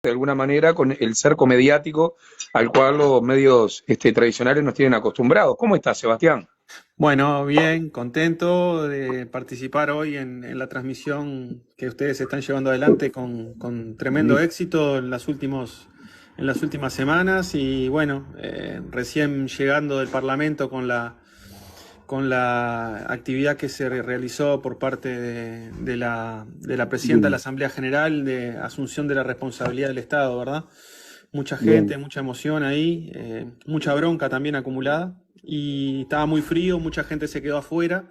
de alguna manera con el cerco mediático al cual los medios tradicionales nos tienen acostumbrados. ¿Cómo estás, Sebastián? Bueno, bien, contento de participar hoy en la transmisión que ustedes están llevando adelante con tremendo éxito en las últimas semanas y bueno, recién llegando del Parlamento con la actividad que se realizó por parte de la presidenta de la Bien, Asamblea General de asunción de la responsabilidad del Estado, ¿verdad? Mucha bien. gente, mucha emoción ahí, mucha bronca también acumulada. Y estaba muy frío, mucha gente se quedó afuera,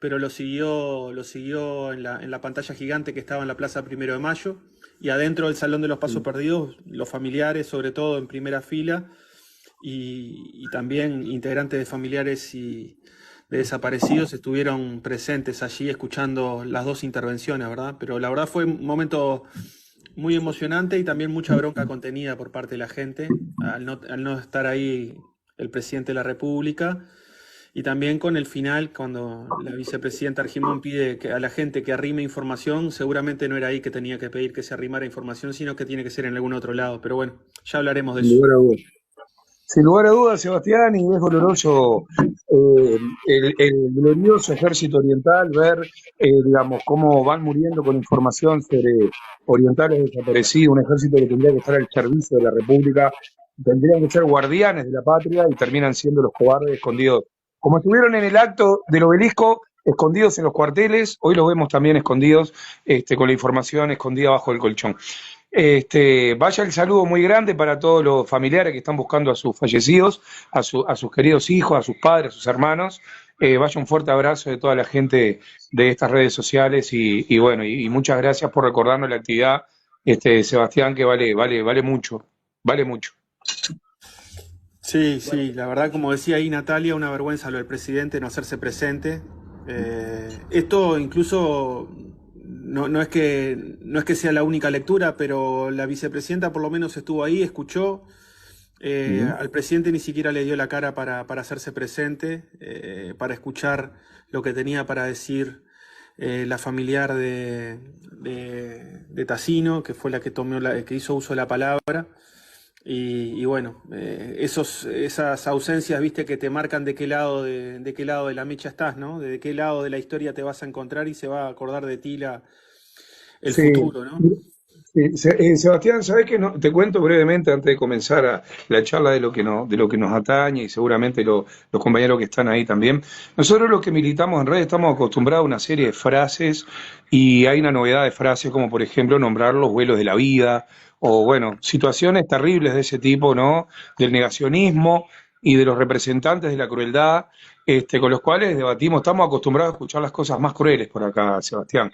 pero lo siguió en la pantalla gigante que estaba en la Plaza Primero de Mayo. Y adentro del Salón de los Pasos Perdidos, los familiares, sobre todo en primera fila, y también integrantes de familiares y de desaparecidos estuvieron presentes allí escuchando las dos intervenciones, ¿verdad? Pero la verdad fue un momento muy emocionante y también mucha bronca contenida por parte de la gente al no estar ahí el presidente de la República. Y también con el final, cuando la vicepresidenta Argimón pide a la gente que arrime información, seguramente no era ahí que tenía que pedir que se arrimara información, sino que tiene que ser en algún otro lado. Pero bueno, ya hablaremos de Sin eso. lugar a dudas. Sin lugar a dudas, Sebastián, y es doloroso el glorioso ejército oriental, ver, digamos, cómo van muriendo con información sobre orientales desaparecidos, un ejército que tendría que estar al servicio de la República, tendrían que ser guardianes de la patria y terminan siendo los cobardes escondidos. Como estuvieron en el acto del obelisco, escondidos en los cuarteles, hoy los vemos también escondidos, con la información escondida bajo el colchón. Vaya el saludo muy grande para todos los familiares que están buscando a sus fallecidos, a sus queridos hijos, a sus padres, a sus hermanos. Vaya un fuerte abrazo de toda la gente de estas redes sociales y bueno, y muchas gracias por recordarnos la actividad, Sebastián, que vale mucho, vale mucho. Sí, sí, la verdad, como decía ahí Natalia, una vergüenza lo del presidente no hacerse presente. Esto incluso no es que sea la única lectura, pero la vicepresidenta por lo menos estuvo ahí, escuchó. Ujú. Al presidente ni siquiera le dio la cara para hacerse presente, para escuchar lo que tenía para decir la familiar de Tassino, que fue la que que hizo uso de la palabra. Y bueno, esas ausencias, viste, que te marcan de qué lado de la mecha estás, ¿no? De qué lado de la historia te vas a encontrar y se va a acordar de ti el Sí, futuro, ¿no? sí, Sebastián, ¿sabés qué? Te cuento brevemente antes de comenzar la charla de lo que nos atañe y seguramente los compañeros que están ahí también. Nosotros los que militamos en redes estamos acostumbrados a una serie de frases y hay una novedad de frases como por ejemplo nombrar los vuelos de la vida o bueno, situaciones terribles de ese tipo, ¿no? Del negacionismo y de los representantes de la crueldad, con los cuales debatimos, estamos acostumbrados a escuchar las cosas más crueles por acá, Sebastián.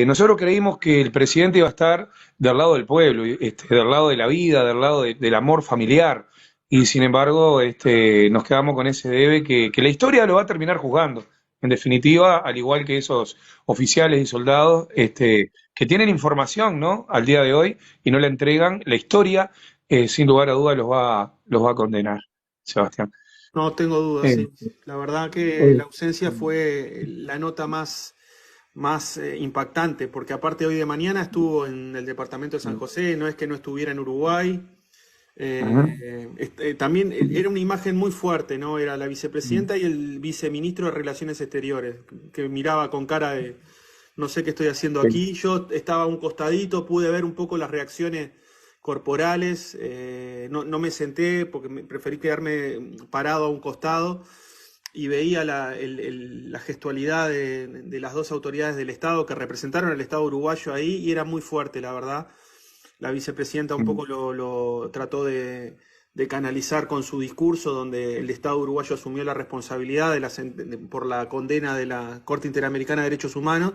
Nosotros creímos que el presidente iba a estar del lado del pueblo, del lado de la vida, del lado del amor familiar, y sin embargo nos quedamos con ese debe que la historia lo va a terminar juzgando. En definitiva, al igual que esos oficiales y soldados que tienen información, ¿no? Al día de hoy y no la entregan, la historia, sin lugar a dudas, los va a condenar, Sebastián. No tengo dudas, Eh, sí. La verdad que eh, la ausencia fue la nota más impactante, porque aparte hoy de mañana estuvo en el departamento de San José, no es que no estuviera en Uruguay. También era una imagen muy fuerte, ¿no? Era la vicepresidenta y el viceministro de Relaciones Exteriores, que miraba con cara de no sé qué estoy haciendo aquí. Yo estaba a un costadito, pude ver un poco las reacciones corporales, no me senté porque preferí quedarme parado a un costado y veía la gestualidad de las dos autoridades del Estado que representaron al Estado uruguayo ahí y era muy fuerte, la verdad. La vicepresidenta un poco lo trató de canalizar con su discurso, donde el Estado uruguayo asumió la responsabilidad por la condena de la Corte Interamericana de Derechos Humanos.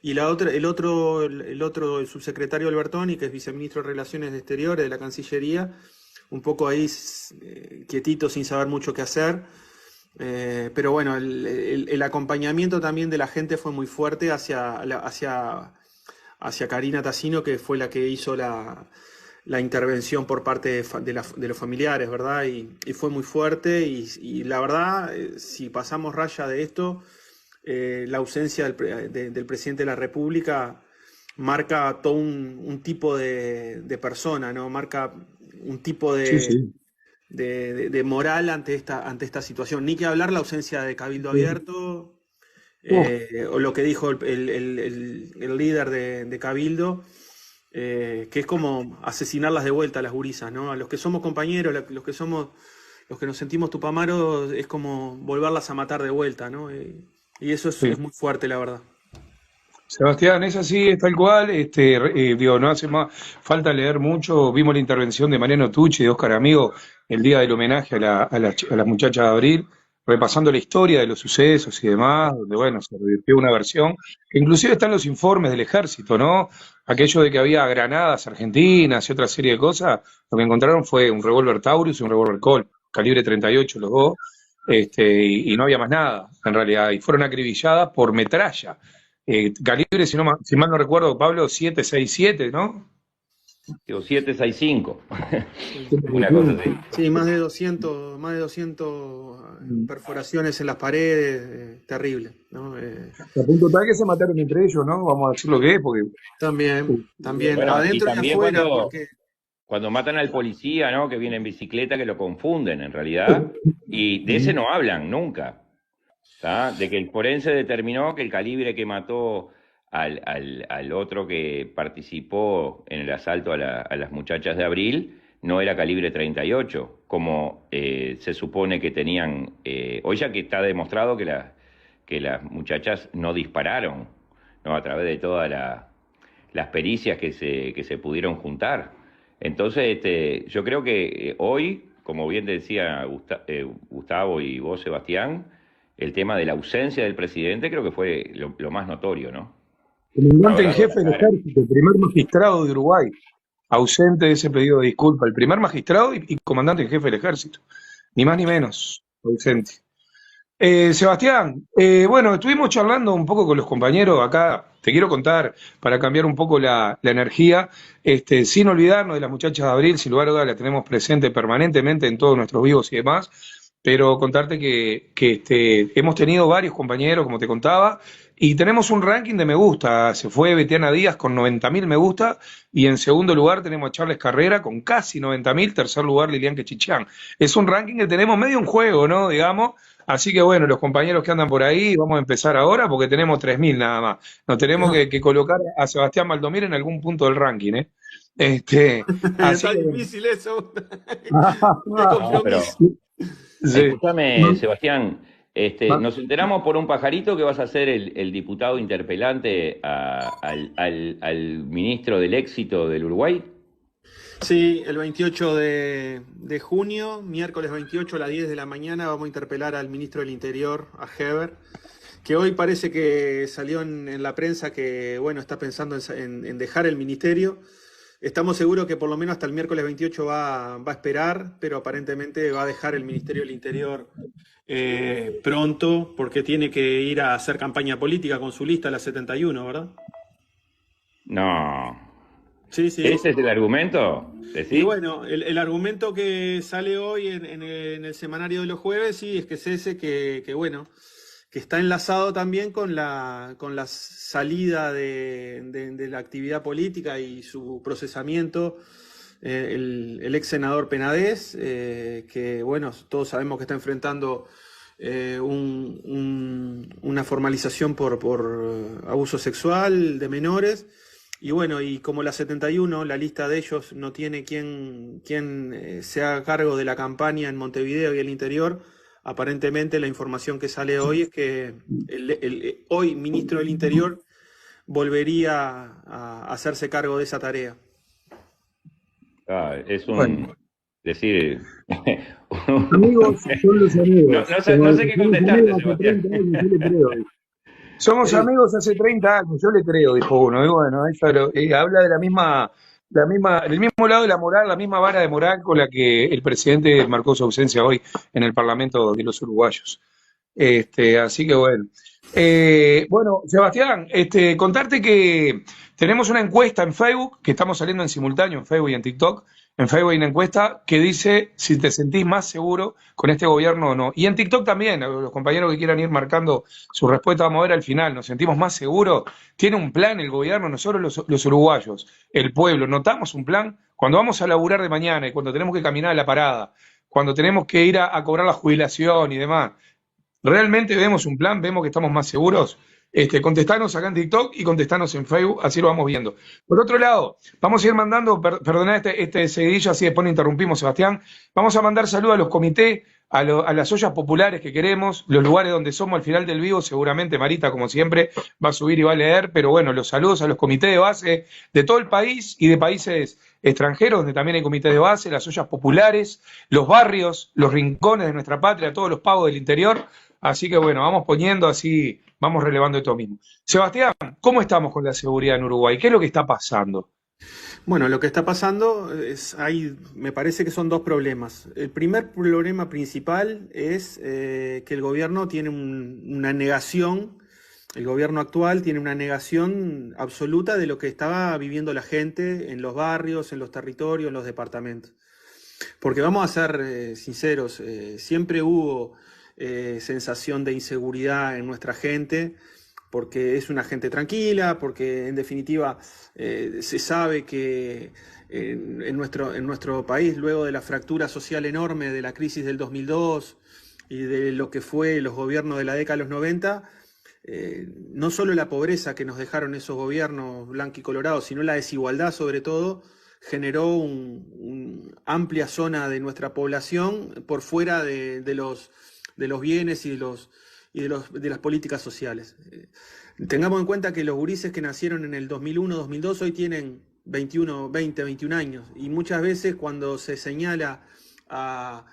Y la otra, el subsecretario Albertoni, que es viceministro de Relaciones Exteriores de la Cancillería, un poco ahí quietito, sin saber mucho qué hacer. Pero bueno, el acompañamiento también de la gente fue muy fuerte hacia Karina Tassino, que fue la que hizo la intervención por parte de los familiares, ¿verdad? Y fue muy fuerte y la verdad, si pasamos raya de esto, la ausencia del presidente de la República marca todo un tipo de persona, ¿no? Marca un tipo Sí, sí. de moral ante esta situación. Ni que hablar la ausencia de cabildo abierto, Uf, o lo que dijo el líder de Cabildo, que es como asesinarlas de vuelta a las gurisas, ¿no? A los que somos compañeros, los que nos sentimos tupamaros, es como volverlas a matar de vuelta, ¿no? Y eso sí. es muy fuerte, la verdad. Sebastián, es así, es tal cual. Digo, no hace más falta leer mucho. Vimos la intervención de Mariano Tucci y de Óscar Amigo el día del homenaje a las muchachas de Abril, repasando la historia de los sucesos y demás, donde, bueno, se revirtió una versión que inclusive está en los informes del ejército, ¿no? Aquello de que había granadas argentinas y otra serie de cosas, lo que encontraron fue un revólver Taurus y un revólver Colt, calibre 38 los dos, y no había más nada, en realidad, y fueron acribilladas por metralla. Calibre, si mal no recuerdo, Pablo, 767, ¿no? Digo, 765. Sí. Una cosa así. Sí, más de 200 perforaciones en las paredes, terrible, ¿no? A punto tal que se mataron entre ellos, ¿no? Vamos a decir lo que es, porque También, Bueno, y adentro y también afuera, porque cuando matan al policía, ¿no? Que viene en bicicleta, que lo confunden en realidad, y de ese no hablan nunca. ¿Tá? De que el forense determinó que el calibre que mató al otro que participó en el asalto a las muchachas de Abril no era calibre 38, como se supone que tenían. Hoy ya que está demostrado que las muchachas no dispararon, ¿no? A través de todas las pericias que se pudieron juntar. Entonces, yo creo que hoy, como bien decía Gustavo y vos, Sebastián, el tema de la ausencia del presidente creo que fue lo más notorio, ¿no? A lo comandante en largo de la jefe del cara. ejército, el primer magistrado de Uruguay, ausente de ese pedido de disculpa, el primer magistrado y comandante en jefe del ejército, ni más ni menos, ausente. Sebastián, bueno, estuvimos charlando un poco con los compañeros acá, te quiero contar, para cambiar un poco la energía, sin olvidarnos de las muchachas de Abril, sin lugar a dudas la tenemos presente permanentemente en todos nuestros vivos y demás, pero contarte que hemos tenido varios compañeros, como te contaba, y tenemos un ranking de me gusta, se fue Betiana Díaz con 90.000 me gusta, y en segundo lugar tenemos a Charles Carrera con casi 90.000, tercer lugar Lilian Quechichán. Es un ranking que tenemos medio en juego, ¿no? Digamos. Así que bueno, los compañeros que andan por ahí, vamos a empezar ahora porque tenemos 3.000 nada más. Nos tenemos que colocar a Sebastián Baldomir en algún punto del ranking, ¿eh? Así está que bueno. difícil eso. Qué No, pero compromiso. Sí. escúchame, Sebastián, nos enteramos por un pajarito que vas a ser el diputado interpelante al ministro del Éxito del Uruguay. Sí, el 28 de junio, miércoles 28 a las 10 de la mañana, vamos a interpelar al ministro del Interior, a Heber, que hoy parece que salió en la prensa que, bueno, está pensando en dejar el ministerio. Estamos seguros que por lo menos hasta el miércoles 28 va a esperar, pero aparentemente va a dejar el Ministerio del Interior pronto, porque tiene que ir a hacer campaña política con su lista, la 71, ¿verdad? No. Sí, sí. ¿Ese es el argumento? Y ¿Decís? bueno, el argumento que sale hoy en el semanario de los jueves, sí, es que es ese que bueno, que está enlazado también con la salida de la actividad política y su procesamiento, el ex senador Penades, que bueno, todos sabemos que está enfrentando una formalización por abuso sexual de menores. Y bueno, y como la 71, la lista de ellos no tiene quien se haga cargo de la campaña en Montevideo y el interior, aparentemente la información que sale hoy es que hoy ministro del Interior volvería a hacerse cargo de esa tarea. Es Bueno, decir, amigos son los amigos. no sé qué Somos contestarte, amigos hace Sebastián. 30 años, yo le creo. Somos amigos hace 30 años, yo le creo, dijo uno. Y bueno, eso habla de del mismo lado de la moral, la misma vara de moral con la que el presidente marcó su ausencia hoy en el Parlamento de los uruguayos. Así que bueno. Bueno, Sebastián, contarte que tenemos una encuesta en Facebook, que estamos saliendo en simultáneo en Facebook y en TikTok. En Facebook hay una encuesta que dice si te sentís más seguro con este gobierno o no. Y en TikTok también, a los compañeros que quieran ir marcando su respuesta, vamos a ver al final, ¿nos sentimos más seguros? ¿Tiene un plan el gobierno? Nosotros los uruguayos, el pueblo, ¿notamos un plan? Cuando vamos a laburar de mañana y cuando tenemos que caminar a la parada, cuando tenemos que ir a cobrar la jubilación y demás, ¿realmente vemos un plan? ¿Vemos que estamos más seguros? Contestanos acá en TikTok y contestanos en Facebook, así lo vamos viendo. Por otro lado, vamos a ir mandando, perdoná este seguidillo, así después no interrumpimos, Sebastián. Vamos a mandar saludos a los comités, a las ollas populares que queremos, los lugares donde somos al final del vivo. Seguramente Marita, como siempre, va a subir y va a leer, pero bueno, los saludos a los comités de base de todo el país y de países extranjeros, donde también hay comités de base, las ollas populares, los barrios, los rincones de nuestra patria, todos los pagos del interior. Así que bueno, vamos poniendo así, vamos relevando esto mismo. Sebastián, ¿cómo estamos con la seguridad en Uruguay? ¿Qué es lo que está pasando? Bueno, lo que está pasando me parece que son dos problemas. El primer problema principal es que el gobierno tiene una negación, el gobierno actual tiene una negación absoluta de lo que estaba viviendo la gente en los barrios, en los territorios, en los departamentos. Porque vamos a ser sinceros, siempre hubo sensación de inseguridad en nuestra gente, porque es una gente tranquila, porque en definitiva se sabe que en nuestro país, luego de la fractura social enorme de la crisis del 2002 y de lo que fue los gobiernos de la década de los 90, no solo la pobreza que nos dejaron esos gobiernos blanco y colorado, sino la desigualdad sobre todo, generó una amplia zona de nuestra población por fuera de los bienes y de las políticas sociales. Tengamos en cuenta que los gurises que nacieron en el 2001-2002 hoy tienen 21 años, y muchas veces cuando se señala a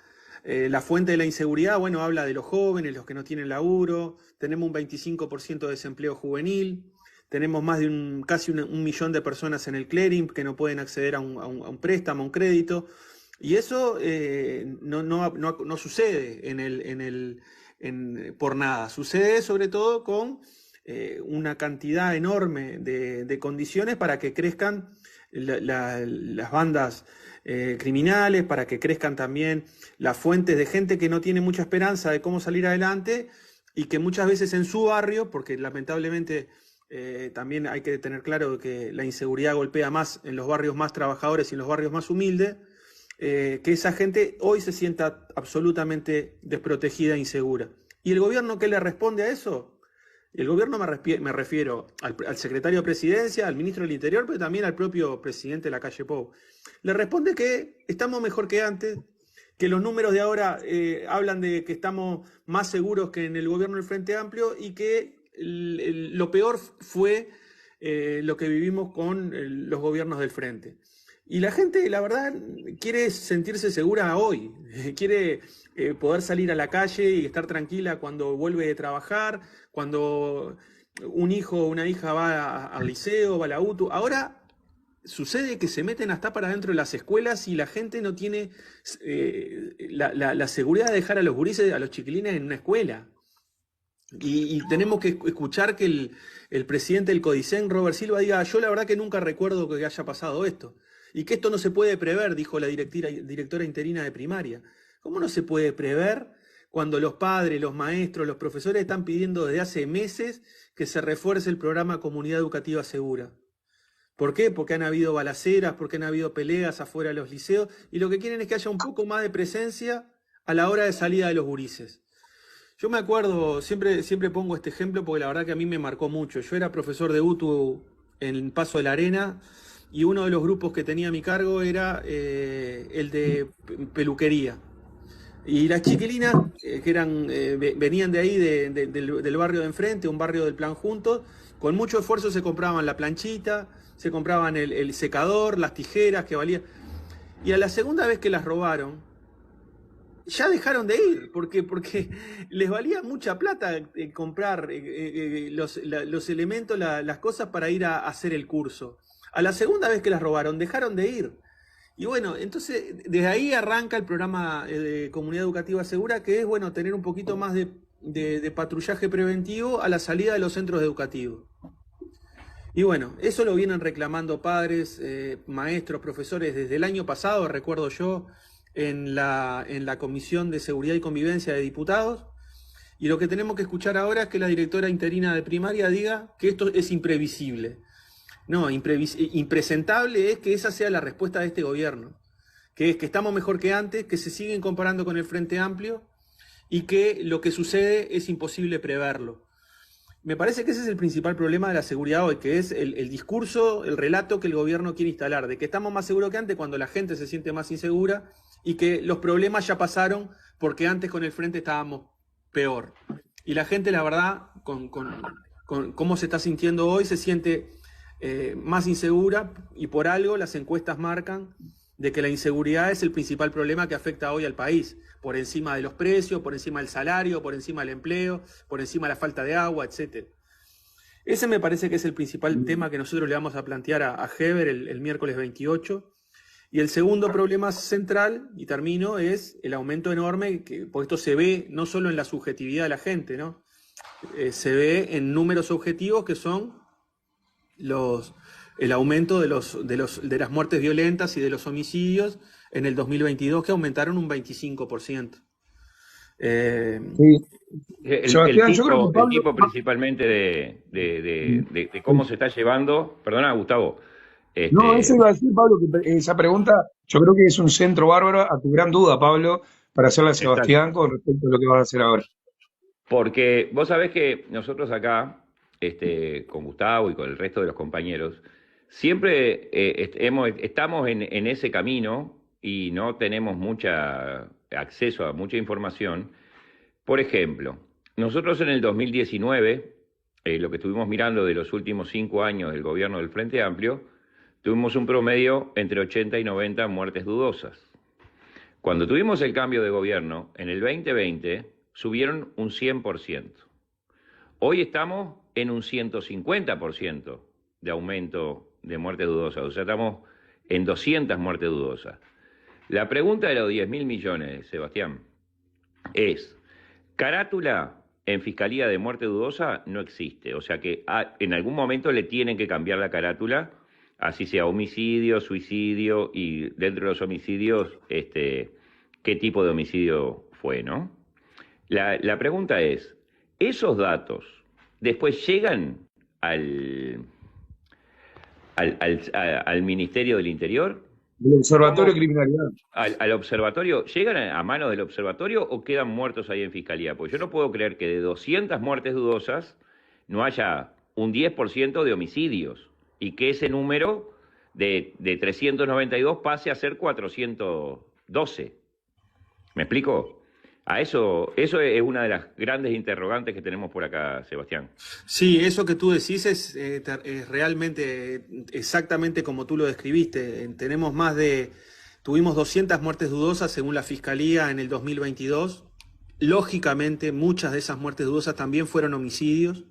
la fuente de la inseguridad, bueno, habla de los jóvenes, los que no tienen laburo, tenemos un 25% de desempleo juvenil, tenemos más de casi un millón de personas en el clearing que no pueden acceder a un préstamo, a un crédito. Y eso no sucede por nada. Sucede sobre todo con una cantidad enorme de condiciones para que crezcan las bandas criminales, para que crezcan también las fuentes de gente que no tiene mucha esperanza de cómo salir adelante y que muchas veces en su barrio, porque lamentablemente también hay que tener claro que la inseguridad golpea más en los barrios más trabajadores y en los barrios más humildes, que esa gente hoy se sienta absolutamente desprotegida e insegura. ¿Y el gobierno qué le responde a eso? El gobierno me refiero al secretario de Presidencia, al ministro del Interior, pero también al propio presidente Lacalle Pou. Le responde que estamos mejor que antes, que los números de ahora hablan de que estamos más seguros que en el gobierno del Frente Amplio y que lo peor fue lo que vivimos con los gobiernos del Frente. Y la gente, la verdad, quiere sentirse segura hoy, quiere poder salir a la calle y estar tranquila cuando vuelve de trabajar, cuando un hijo o una hija va al liceo, va a la UTU. Ahora sucede que se meten hasta para dentro de las escuelas y la gente no tiene la seguridad de dejar a los gurises, a los chiquilines en una escuela. Y tenemos que escuchar que el presidente del CODICEN, Robert Silva, diga: yo la verdad que nunca recuerdo que haya pasado esto. Y que esto no se puede prever, dijo la directora interina de primaria. ¿Cómo no se puede prever cuando los padres, los maestros, los profesores están pidiendo desde hace meses que se refuerce el programa Comunidad Educativa Segura? ¿Por qué? Porque han habido balaceras, porque han habido peleas afuera de los liceos, y lo que quieren es que haya un poco más de presencia a la hora de salida de los gurises. Yo me acuerdo, siempre pongo este ejemplo porque la verdad que a mí me marcó mucho. Yo era profesor de UTU en Paso de la Arena, y uno de los grupos que tenía a mi cargo era el de peluquería. Y las chiquilinas, que venían de ahí, del barrio de enfrente, un barrio del Plan Juntos, con mucho esfuerzo se compraban la planchita, se compraban el secador, las tijeras que valían. Y a la segunda vez que las robaron, ya dejaron de ir, porque les valía mucha plata comprar los elementos, las cosas para ir a hacer el curso. A la segunda vez que las robaron, dejaron de ir. Y bueno, entonces desde ahí arranca el programa de Comunidad Educativa Segura, que es, bueno, tener un poquito más de patrullaje preventivo a la salida de los centros educativos. Y bueno, eso lo vienen reclamando padres, maestros, profesores desde el año pasado, recuerdo yo, en la Comisión de Seguridad y Convivencia de Diputados. Y lo que tenemos que escuchar ahora es que la directora interina de primaria diga que esto es imprevisible. No, impresentable es que esa sea la respuesta de este gobierno, que es que estamos mejor que antes, que se siguen comparando con el Frente Amplio y que lo que sucede es imposible preverlo. Me parece que ese es el principal problema de la seguridad hoy, que es el discurso, el relato que el gobierno quiere instalar, de que estamos más seguros que antes cuando la gente se siente más insegura y que los problemas ya pasaron porque antes con el Frente estábamos peor. Y la gente, la verdad, con cómo se está sintiendo hoy, se siente más insegura, y por algo las encuestas marcan de que la inseguridad es el principal problema que afecta hoy al país, por encima de los precios, por encima del salario, por encima del empleo, por encima de la falta de agua, etc. Ese me parece que es el principal tema que nosotros le vamos a plantear a Heber el miércoles 28. Y el segundo problema central, y termino, es el aumento enorme, porque esto se ve no solo en la subjetividad de la gente, ¿no? Se ve en números objetivos que son el aumento de las muertes violentas y de los homicidios en el 2022, que aumentaron un 25%. Sí. Sebastián, yo creo que el tipo principalmente de cómo se está llevando. Perdona, Gustavo. No, eso iba a decir, Pablo, que esa pregunta yo creo que es un centro bárbaro a tu gran duda, Pablo, para hacerle a Sebastián Exacto. con respecto a lo que vas a hacer ahora. Porque vos sabés que nosotros acá, con Gustavo y con el resto de los compañeros, siempre estamos en ese camino y no tenemos acceso a mucha información. Por ejemplo, nosotros en el 2019, lo que estuvimos mirando de los últimos 5 años del gobierno del Frente Amplio, tuvimos un promedio entre 80 y 90 muertes dudosas. Cuando tuvimos el cambio de gobierno, en el 2020, subieron un 100%. Hoy estamos en un 150% de aumento de muertes dudosas, o sea, estamos en 200 muertes dudosas. La pregunta de los 10.000 millones, Sebastián, es, carátula en Fiscalía de muerte dudosa no existe, o sea que en algún momento le tienen que cambiar la carátula, así sea homicidio, suicidio, y dentro de los homicidios, qué tipo de homicidio fue, ¿no? La pregunta es, ¿esos datos después llegan al Ministerio del Interior? El Observatorio de Criminalidad. ¿Al observatorio? ¿Llegan a manos del observatorio o quedan muertos ahí en Fiscalía? Pues yo no puedo creer que de 200 muertes dudosas no haya un 10% de homicidios y que ese número de 392 pase a ser 412. ¿Me explico? Eso es una de las grandes interrogantes que tenemos por acá, Sebastián. Sí, eso que tú decís es realmente exactamente como tú lo describiste. Tuvimos 200 muertes dudosas según la Fiscalía en el 2022. Lógicamente, muchas de esas muertes dudosas también fueron homicidios.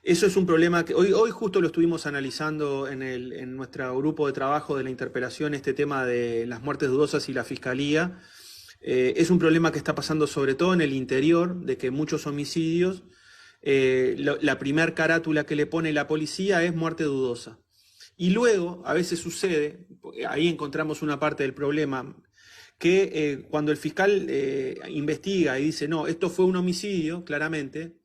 Eso es un problema que hoy justo lo estuvimos analizando en nuestro grupo de trabajo de la interpelación, este tema de las muertes dudosas y la Fiscalía. Es un problema que está pasando sobre todo en el interior, de que muchos homicidios, la primer carátula que le pone la policía es muerte dudosa. Y luego, a veces sucede, ahí encontramos una parte del problema, que cuando el fiscal investiga y dice, no, esto fue un homicidio, claramente,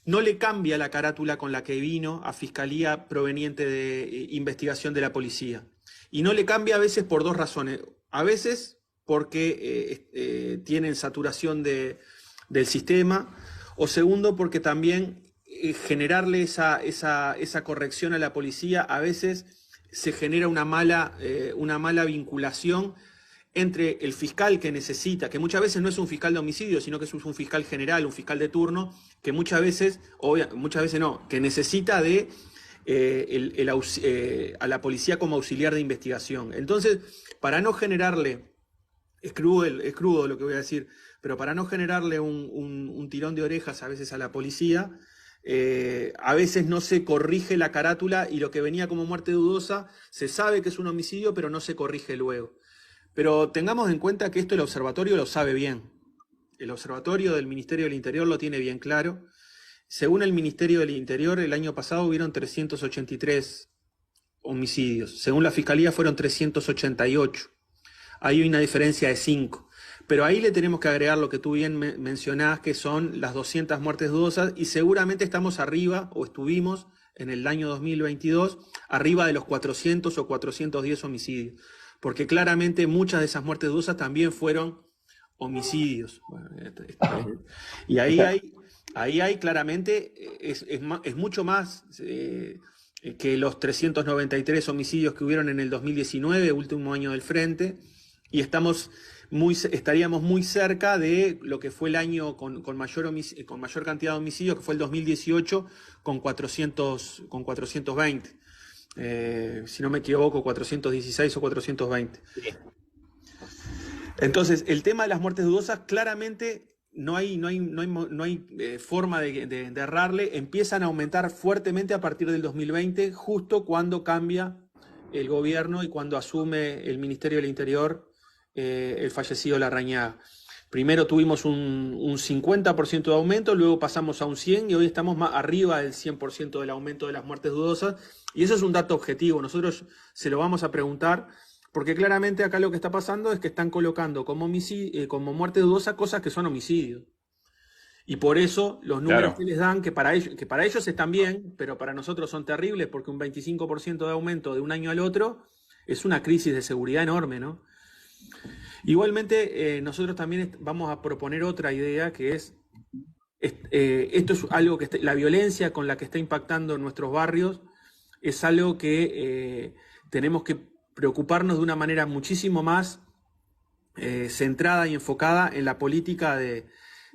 no le cambia la carátula con la que vino a Fiscalía proveniente de investigación de la policía. Y no le cambia a veces por dos razones. A veces porque tienen saturación del sistema, o segundo, porque también generarle esa corrección a la policía, a veces se genera una mala vinculación entre el fiscal que necesita, que muchas veces no es un fiscal de homicidio, sino que es un fiscal general, un fiscal de turno, que muchas veces no, que necesita de a la policía como auxiliar de investigación. Entonces, para no generarle, es crudo lo que voy a decir, pero para no generarle un tirón de orejas a veces a la policía, a veces no se corrige la carátula y lo que venía como muerte dudosa se sabe que es un homicidio, pero no se corrige luego. Pero tengamos en cuenta que esto el observatorio lo sabe bien. el observatorio del Ministerio del Interior lo tiene bien claro. Según el Ministerio del Interior, el año pasado hubieron 383 homicidios. Según la Fiscalía fueron 388. Hay una diferencia de 5. Pero ahí le tenemos que agregar lo que tú bien mencionás, que son las 200 muertes dudosas, y seguramente estamos arriba, o estuvimos en el año 2022, arriba de los 400 o 410 homicidios. Porque claramente muchas de esas muertes dudosas también fueron homicidios. Bueno, y ahí hay claramente, es mucho más que los 393 homicidios que hubieron en el 2019, último año del Frente, y estaríamos muy cerca de lo que fue el año con mayor cantidad de homicidios, que fue el 2018, con 420. Si no me equivoco, 416 o 420. Entonces, el tema de las muertes dudosas, claramente no hay forma de errarle. Empiezan a aumentar fuertemente a partir del 2020, justo cuando cambia el gobierno y cuando asume el Ministerio del Interior el fallecido Larrañaga. Primero tuvimos un 50% de aumento, luego pasamos a un 100% y hoy estamos más arriba del 100% del aumento de las muertes dudosas. Y eso es un dato objetivo. Nosotros se lo vamos a preguntar, porque claramente acá lo que está pasando es que están colocando como muerte dudosa cosas que son homicidios. Y por eso los números que les dan, que para ellos están bien, pero para nosotros son terribles, porque un 25% de aumento de un año al otro es una crisis de seguridad enorme, ¿no? Igualmente, nosotros también vamos a proponer otra idea, que es esto es algo que la violencia con la que está impactando nuestros barrios es algo que tenemos que preocuparnos de una manera muchísimo más centrada y enfocada en la política de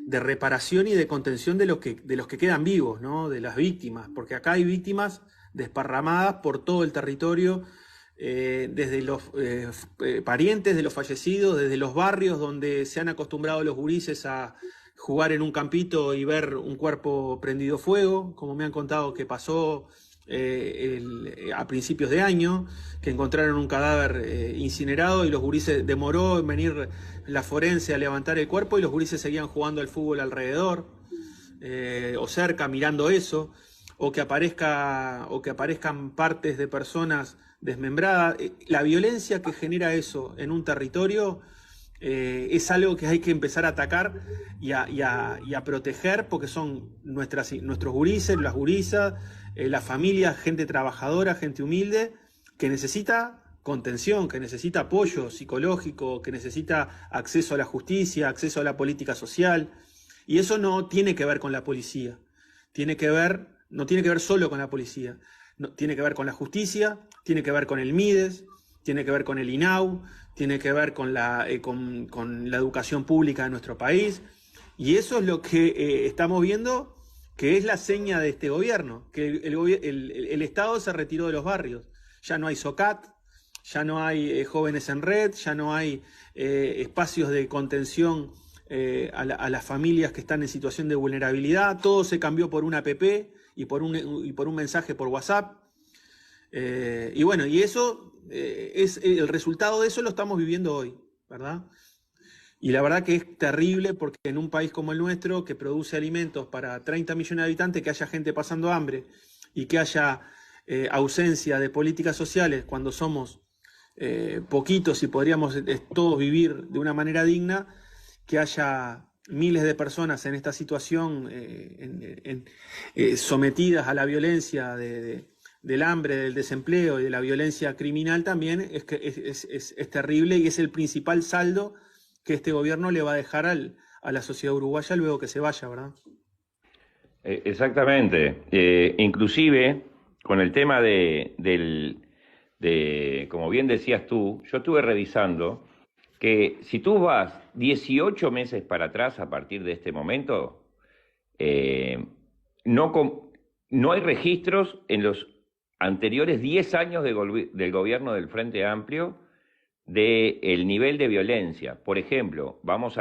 reparación y de contención de los que quedan vivos, ¿no? De las víctimas, porque acá hay víctimas desparramadas por todo el territorio, desde los parientes de los fallecidos, desde los barrios donde se han acostumbrado los gurises a jugar en un campito y ver un cuerpo prendido fuego, como me han contado que pasó a principios de año, que encontraron un cadáver incinerado y los gurises, demoró en venir la forense a levantar el cuerpo y los gurises seguían jugando al fútbol alrededor o cerca mirando eso, o que aparezcan partes de personas desmembradas. La violencia que genera eso en un territorio es algo que hay que empezar a atacar y a proteger, porque son nuestros gurises, las gurisas, la familia, gente trabajadora, gente humilde, que necesita contención, que necesita apoyo psicológico, que necesita acceso a la justicia, acceso a la política social. Y eso no tiene que ver con la policía, no tiene que ver solo con la policía, tiene que ver con la justicia, tiene que ver con el MIDES, tiene que ver con el INAU, tiene que ver con la educación pública de nuestro país. Y eso es lo que estamos viendo, que es la seña de este gobierno, que el Estado se retiró de los barrios. Ya no hay SOCAT, ya no hay jóvenes en red, ya no hay espacios de contención a las familias que están en situación de vulnerabilidad. Todo se cambió por una app y por un mensaje por WhatsApp. Y bueno, y eso es el resultado de eso lo estamos viviendo hoy, ¿verdad? Y la verdad que es terrible, porque en un país como el nuestro, que produce alimentos para 30 millones de habitantes, que haya gente pasando hambre y que haya ausencia de políticas sociales cuando somos poquitos y podríamos todos vivir de una manera digna, que haya miles de personas en esta situación sometidas a la violencia del hambre, del desempleo y de la violencia criminal, también es terrible, y es el principal saldo que este gobierno le va a dejar a la sociedad uruguaya luego que se vaya, ¿verdad? Exactamente. Inclusive, con el tema como bien decías tú, yo estuve revisando que si tú vas 18 meses para atrás a partir de este momento, no hay registros en los anteriores 10 años del gobierno del Frente Amplio del nivel de violencia. Por ejemplo, vamos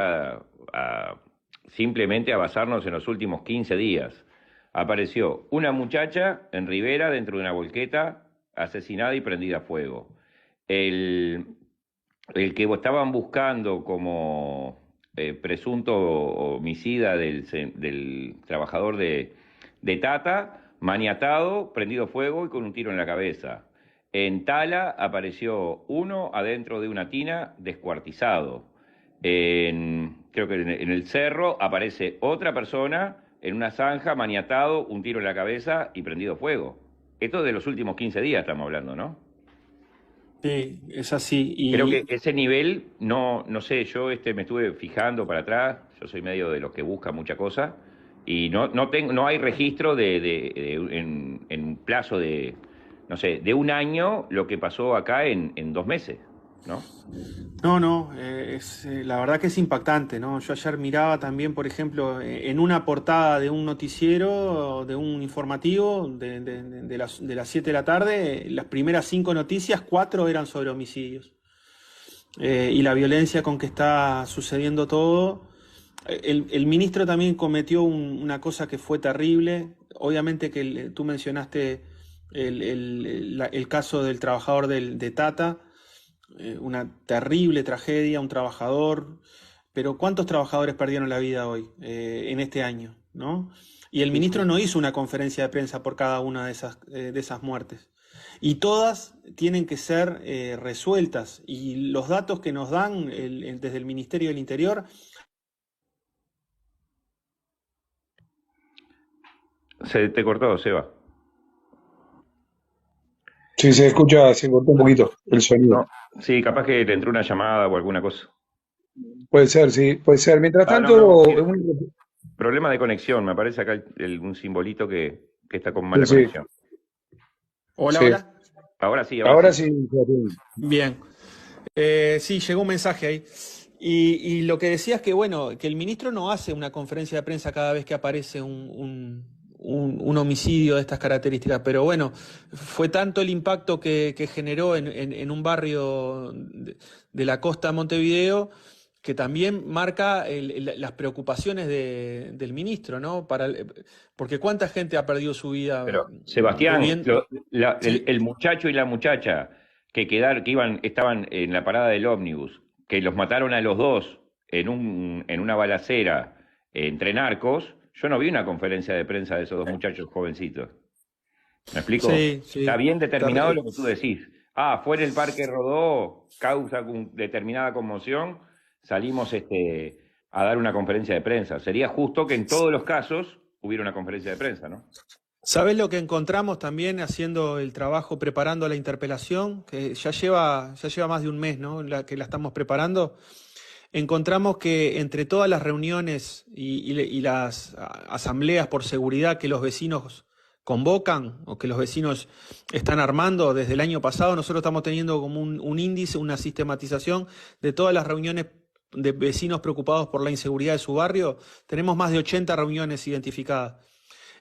simplemente a basarnos en los últimos 15 días. Apareció una muchacha en Rivera dentro de una volqueta, asesinada y prendida a fuego. El que estaban buscando como presunto homicida del trabajador de Tata, maniatado, prendido fuego y con un tiro en la cabeza. En Tala apareció uno adentro de una tina descuartizado. Creo que en el cerro aparece otra persona en una zanja, maniatado, un tiro en la cabeza y prendido fuego. Esto de los últimos 15 días estamos hablando, ¿no? Sí, es así. Creo que ese nivel, no sé, yo me estuve fijando para atrás, yo soy medio de los que busca mucha cosa, y no hay registro en un plazo de, no sé, de un año lo que pasó acá en 2 meses, ¿no? No, la verdad que es impactante, ¿no? Yo ayer miraba también, por ejemplo, en una portada de un noticiero, de un informativo de las 7 de la tarde, las primeras 5 noticias, 4 eran sobre homicidios. Y la violencia con que está sucediendo todo. El ministro también cometió una cosa que fue terrible. Obviamente que tú mencionaste el caso del trabajador de Tata. Una terrible tragedia, un trabajador, pero ¿cuántos trabajadores perdieron la vida hoy, en este año, ¿no? Y el ministro no hizo una conferencia de prensa por cada una de esas muertes. Y todas tienen que ser resueltas. Y los datos que nos dan desde el Ministerio del Interior... Se te cortó, Seba. Sí, se cortó un poquito el sonido. No, sí, capaz que te entró una llamada o alguna cosa. Puede ser, sí, puede ser. Mientras No, tanto, sí, problema de conexión, me aparece acá un simbolito que está con mala sí. conexión. Hola, Sí. hola. Ahora sí. Ahora sí. Bien. Sí, llegó un mensaje ahí. Y lo que decía es que, bueno, que el ministro no hace una conferencia de prensa cada vez que aparece un homicidio de estas características, pero bueno, fue tanto el impacto que generó en un barrio de la costa de Montevideo, que también marca las preocupaciones del ministro, ¿no? Porque cuánta gente ha perdido su vida. Pero, Sebastián, ¿Sí? el muchacho y la muchacha que estaban en la parada del ómnibus, que los mataron a los dos en una balacera entre narcos, yo no vi una conferencia de prensa de esos dos muchachos jovencitos. ¿Me explico? Sí. Está bien determinado lo que tú decís. Fue en el Parque Rodó, causa determinada conmoción, salimos a dar una conferencia de prensa. Sería justo que en todos los casos hubiera una conferencia de prensa, ¿no? ¿Sabés lo que encontramos también haciendo el trabajo, preparando la interpelación? Que ya lleva más de un mes, ¿no? Que la estamos preparando. Encontramos que entre todas las reuniones y las asambleas por seguridad que los vecinos convocan o que los vecinos están armando desde el año pasado, nosotros estamos teniendo como un índice, una sistematización de todas las reuniones de vecinos preocupados por la inseguridad de su barrio. Tenemos más de 80 reuniones identificadas.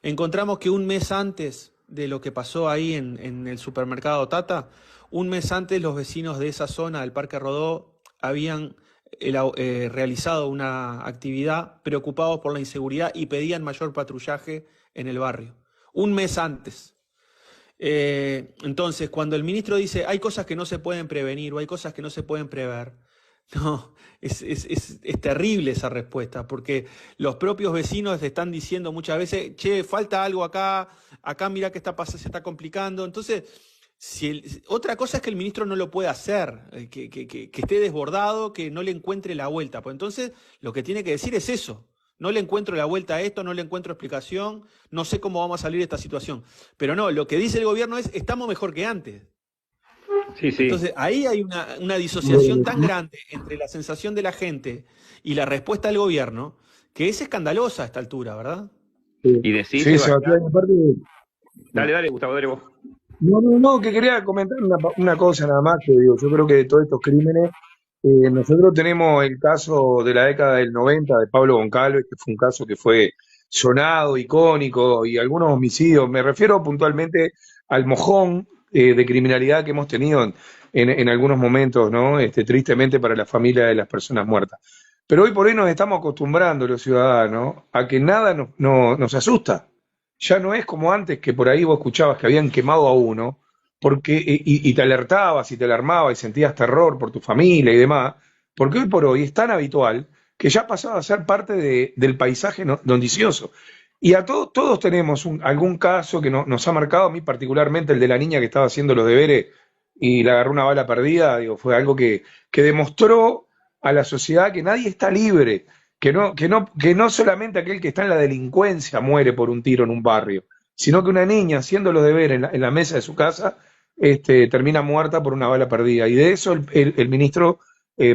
Encontramos que un mes antes de lo que pasó ahí en el supermercado Tata, un mes antes los vecinos de esa zona del Parque Rodó habían realizado una actividad preocupados por la inseguridad y pedían mayor patrullaje en el barrio. Un mes antes. Entonces, cuando el ministro dice hay cosas que no se pueden prevenir o hay cosas que no se pueden prever, no, es terrible esa respuesta, porque los propios vecinos están diciendo muchas veces, che, falta algo acá mirá que se está complicando. Entonces, otra cosa es que el ministro no lo pueda hacer, que esté desbordado, que no le encuentre la vuelta. Pues entonces, lo que tiene que decir es eso. No le encuentro la vuelta a esto, no le encuentro explicación, no sé cómo vamos a salir de esta situación. Pero no, lo que dice el gobierno es, estamos mejor que antes. Sí. Entonces, ahí hay una disociación tan grande entre la sensación de la gente y la respuesta del gobierno, que es escandalosa a esta altura, ¿verdad? Y decís, Sí, Sebastián, aparte... Dale, Gustavo, dale vos. No, que quería comentar una cosa nada más, que digo, yo creo que de todos estos crímenes, nosotros tenemos el caso de la década del 90 de Pablo Goncalves, que fue un caso que fue sonado, icónico, y algunos homicidios. Me refiero puntualmente al mojón de criminalidad que hemos tenido en algunos momentos, ¿no? Tristemente para la familia de las personas muertas. Pero hoy por hoy nos estamos acostumbrando los ciudadanos a que nada nos asusta. Ya no es como antes, que por ahí vos escuchabas que habían quemado a uno, y te alertabas y te alarmabas y sentías terror por tu familia y demás, porque hoy por hoy es tan habitual que ya ha pasado a ser parte del paisaje noticioso. Y todos tenemos algún caso que nos ha marcado, a mí particularmente el de la niña que estaba haciendo los deberes y le agarró una bala perdida, digo, fue algo que demostró a la sociedad que nadie está libre, que no solamente aquel que está en la delincuencia muere por un tiro en un barrio, sino que una niña haciendo los deberes en la mesa de su casa termina muerta por una bala perdida. Y de eso el ministro,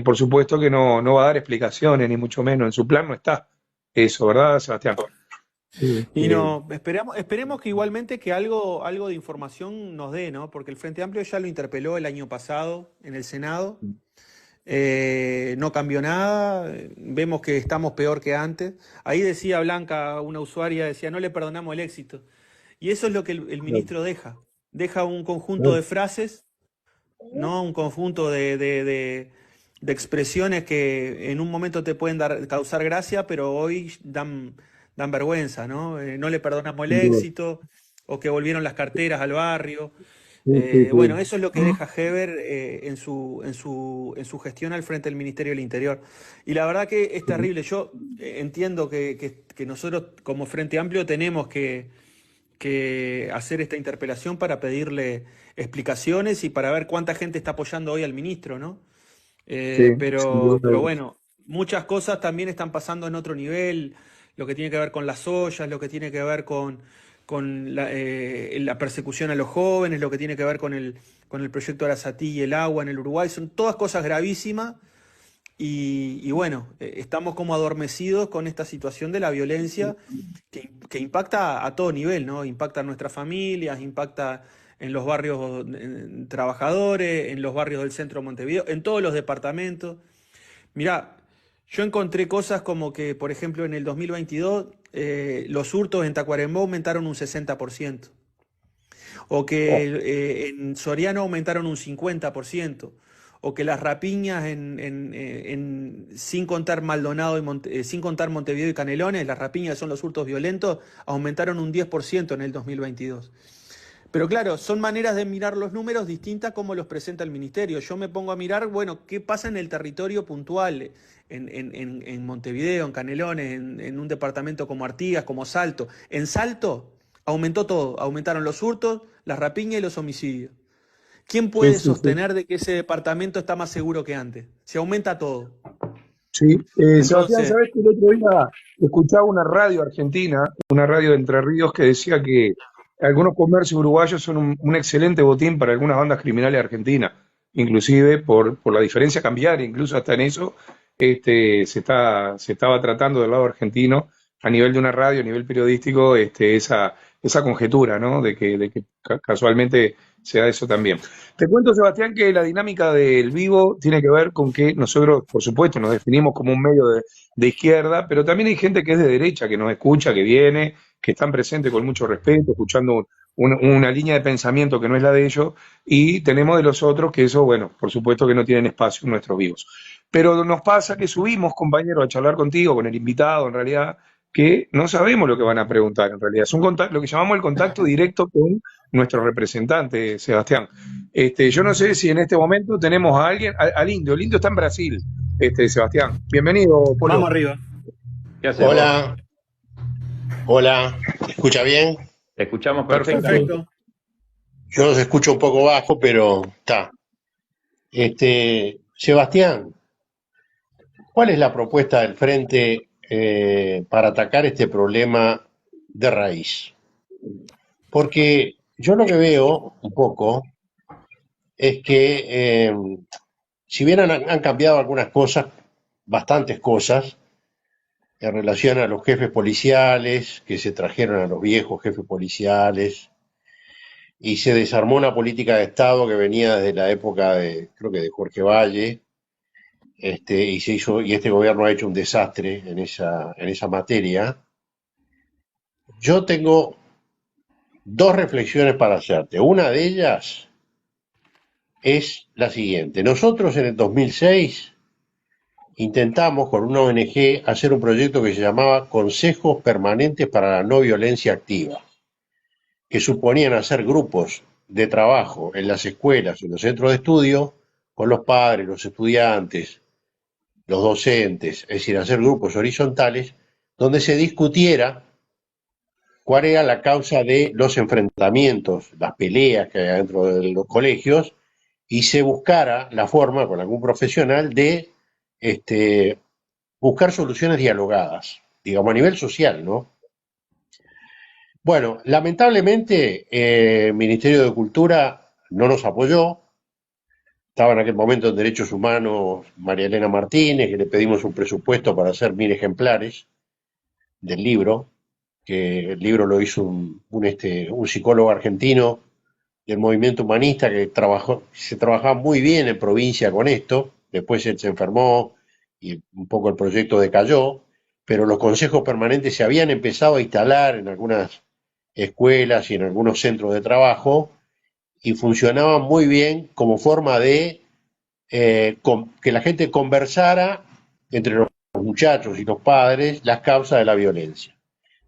por supuesto que no va a dar explicaciones, ni mucho menos. En su plan no está eso, ¿verdad, Sebastián? Y no, esperemos que igualmente que algo de información nos dé, ¿no? Porque el Frente Amplio ya lo interpeló el año pasado en el Senado. No cambió nada, vemos que estamos peor que antes. Ahí decía Blanca, una usuaria, decía, no le perdonamos el éxito. Y eso es lo que el ministro deja. Deja un conjunto de frases, ¿no? Un conjunto de expresiones que en un momento te pueden causar gracia, pero hoy dan vergüenza, ¿no? No le perdonamos el éxito, o que volvieron las carteras al barrio. Bueno, eso es lo que deja Heber en su gestión al frente del Ministerio del Interior. Y la verdad que es terrible. Yo entiendo que nosotros como Frente Amplio tenemos que hacer esta interpelación para pedirle explicaciones y para ver cuánta gente está apoyando hoy al ministro, ¿no? Pero bueno, muchas cosas también están pasando en otro nivel, lo que tiene que ver con las ollas, lo que tiene que ver con la persecución a los jóvenes, lo que tiene que ver con el proyecto Arasatí y el agua en el Uruguay, son todas cosas gravísimas y bueno, estamos como adormecidos con esta situación de la violencia que impacta a todo nivel, ¿no? Impacta en nuestras familias, impacta en los barrios trabajadores, en los barrios del centro de Montevideo, en todos los departamentos. Mirá, yo encontré cosas como que, por ejemplo, en el 2022 los hurtos en Tacuarembó aumentaron un 60%, o que en Soriano aumentaron un 50%, o que las rapiñas sin contar Maldonado sin contar Montevideo y Canelones, las rapiñas son los hurtos violentos, aumentaron un 10% en el 2022. Pero claro, son maneras de mirar los números distintas como los presenta el ministerio. Yo me pongo a mirar, bueno, qué pasa en el territorio puntual, en Montevideo, en Canelones, en un departamento como Artigas, como Salto. En Salto aumentó todo, aumentaron los hurtos, las rapiñas y los homicidios. ¿Quién puede sostener de que ese departamento está más seguro que antes? Se aumenta todo. Sí, Sebastián, ¿sabés que el otro día escuchaba una radio argentina, una radio de Entre Ríos, que decía que algunos comercios uruguayos son un excelente botín para algunas bandas criminales argentinas, inclusive por la diferencia cambiaria, incluso hasta en eso se estaba tratando del lado argentino, a nivel de una radio, a nivel periodístico, esa conjetura, ¿no? De que casualmente se da eso también. Te cuento, Sebastián, que la dinámica del vivo tiene que ver con que nosotros, por supuesto, nos definimos como un medio de izquierda, pero también hay gente que es de derecha, que nos escucha, que viene, que están presentes con mucho respeto, escuchando una línea de pensamiento que no es la de ellos, y tenemos de los otros que eso, bueno, por supuesto que no tienen espacio en nuestros vivos. Pero nos pasa que subimos, compañero, a charlar contigo, con el invitado, en realidad, que no sabemos lo que van a preguntar, en realidad. Es lo que llamamos el contacto directo con nuestro representante, Sebastián. Yo no sé si en este momento tenemos a alguien, al Indio. El Indio está en Brasil, Sebastián. Bienvenido, Polo. Vamos arriba. ¿Qué haces? Hola. Hola, ¿me escucha bien? Te escuchamos perfectamente. Perfecto. Yo los escucho un poco bajo, pero está. Sebastián, ¿cuál es la propuesta del Frente para atacar este problema de raíz? Porque yo lo que veo un poco es que si bien han cambiado algunas cosas, bastantes cosas, en relación a los jefes policiales, que se trajeron a los viejos jefes policiales, y se desarmó una política de Estado que venía desde la época creo que de Jorge Valle, y este gobierno ha hecho un desastre en esa materia. Yo tengo dos reflexiones para hacerte. Una de ellas es la siguiente. Nosotros en el 2006 intentamos con una ONG hacer un proyecto que se llamaba Consejos Permanentes para la No Violencia Activa, que suponían hacer grupos de trabajo en las escuelas, en los centros de estudio, con los padres, los estudiantes, los docentes, es decir, hacer grupos horizontales donde se discutiera cuál era la causa de los enfrentamientos, las peleas que hay dentro de los colegios, y se buscara la forma con algún profesional de este, buscar soluciones dialogadas, digamos, a nivel social, ¿no? Bueno, lamentablemente el Ministerio de Cultura no nos apoyó. Estaba en aquel momento en Derechos Humanos María Elena Martínez, que le pedimos un presupuesto para hacer 1000 ejemplares del libro, que el libro lo hizo un psicólogo argentino del movimiento humanista que se trabajaba muy bien en provincia con esto. Después él se enfermó y un poco el proyecto decayó, pero los consejos permanentes se habían empezado a instalar en algunas escuelas y en algunos centros de trabajo y funcionaban muy bien como forma de que la gente conversara entre los muchachos y los padres las causas de la violencia.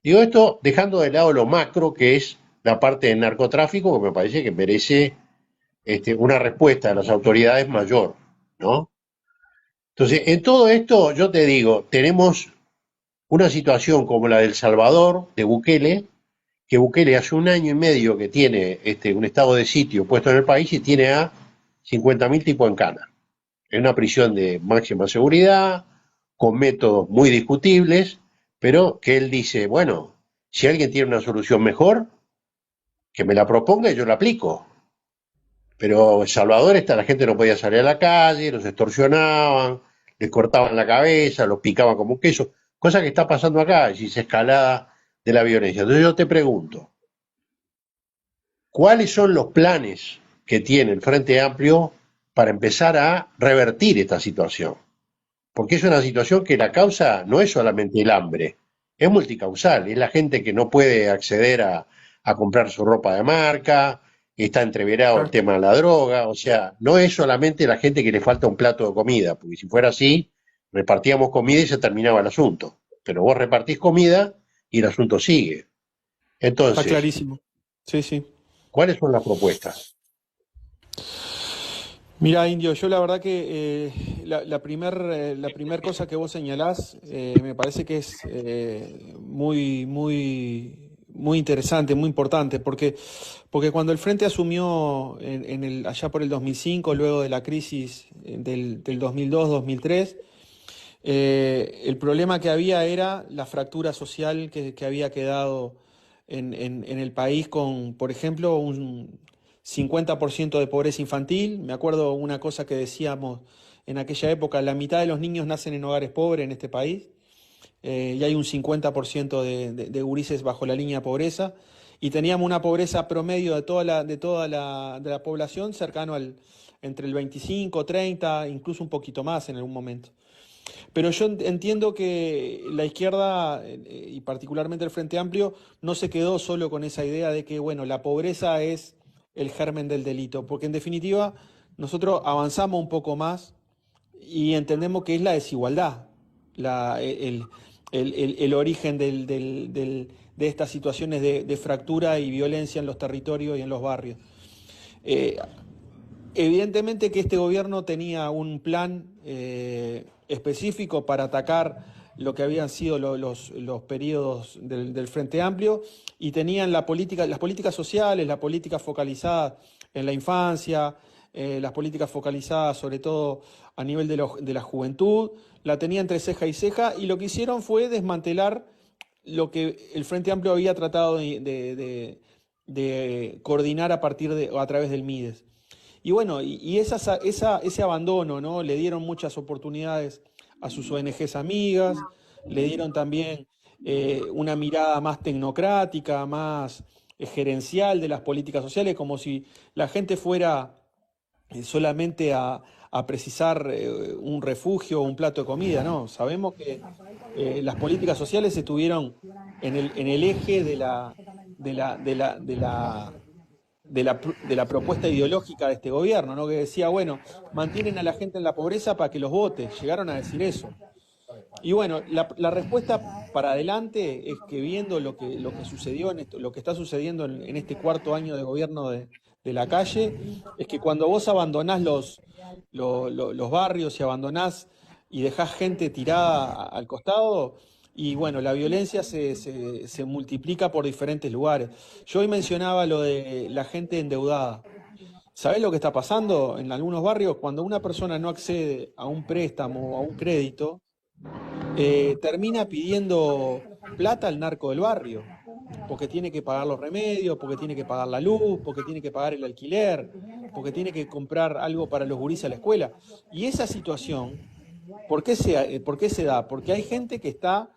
Digo esto dejando de lado lo macro, que es la parte del narcotráfico, que me parece que merece una respuesta de las autoridades mayor, ¿no? Entonces, en todo esto, yo te digo, tenemos una situación como la del Salvador, de Bukele, que Bukele hace 1 año y medio que tiene un estado de sitio puesto en el país y tiene a 50.000 tipos en cana, en una prisión de máxima seguridad, con métodos muy discutibles, pero que él dice, bueno, si alguien tiene una solución mejor, que me la proponga y yo la aplico. Pero en Salvador la gente no podía salir a la calle, los extorsionaban, les cortaban la cabeza, los picaban como un queso, cosa que está pasando acá, es esa escalada de la violencia. Entonces yo te pregunto, ¿cuáles son los planes que tiene el Frente Amplio para empezar a revertir esta situación? Porque es una situación que la causa no es solamente el hambre, es multicausal, es la gente que no puede acceder a comprar su ropa de marca, está entreverado el Claro. tema de la droga, o sea, no es solamente la gente que le falta un plato de comida, porque si fuera así, repartíamos comida y se terminaba el asunto, pero vos repartís comida y el asunto sigue. Está Entonces, clarísimo. Sí, sí. ¿cuáles son las propuestas? Mira, Indio, yo la verdad que la primer cosa que vos señalás me parece que es muy interesante, muy importante, porque cuando el Frente asumió allá por el 2005, luego de la crisis del 2002-2003, el problema que había era la fractura social que había quedado en el país con, por ejemplo, un 50% de pobreza infantil. Me acuerdo una cosa que decíamos en aquella época: la mitad de los niños nacen en hogares pobres en este país, y hay un 50% de gurises bajo la línea de pobreza, y teníamos una pobreza promedio de la población cercano entre el 25, 30, incluso un poquito más en algún momento. Pero yo entiendo que la izquierda, y particularmente el Frente Amplio, no se quedó solo con esa idea de que, bueno, la pobreza es el germen del delito, porque en definitiva nosotros avanzamos un poco más y entendemos que es la desigualdad, la- el origen de estas situaciones de fractura y violencia en los territorios y en los barrios. Eh, Evidentemente que este gobierno tenía un plan específico para atacar lo que habían sido los periodos del Frente Amplio, y tenían las políticas sociales, la política focalizada en la infancia, las políticas focalizadas sobre todo a nivel de la juventud, la tenía entre ceja y ceja, y lo que hicieron fue desmantelar lo que el Frente Amplio había tratado de coordinar a través del MIDES. Y bueno, ese abandono, ¿no? Le dieron muchas oportunidades a sus ONGs amigas, le dieron también una mirada más tecnocrática, más gerencial de las políticas sociales, como si la gente fuera solamente a precisar un refugio o un plato de comida, ¿no? Sabemos que las políticas sociales estuvieron en el eje de la, de la, de la, de la propuesta ideológica de este gobierno, ¿no? Que decía, bueno, mantienen a la gente en la pobreza para que los vote. Llegaron a decir eso. Y bueno, la respuesta para adelante es que, viendo lo que sucedió lo que está sucediendo en este cuarto año de gobierno de la calle, es que cuando vos abandonás los barrios y abandonás y dejás gente tirada al costado, y bueno, la violencia se multiplica por diferentes lugares. Yo hoy mencionaba lo de la gente endeudada. ¿Sabés lo que está pasando en algunos barrios? Cuando una persona no accede a un préstamo o a un crédito, termina pidiendo plata al narco del barrio, porque tiene que pagar los remedios, porque tiene que pagar la luz, porque tiene que pagar el alquiler, porque tiene que comprar algo para los gurises a la escuela. Y esa situación, ¿por qué se da? Porque hay gente que está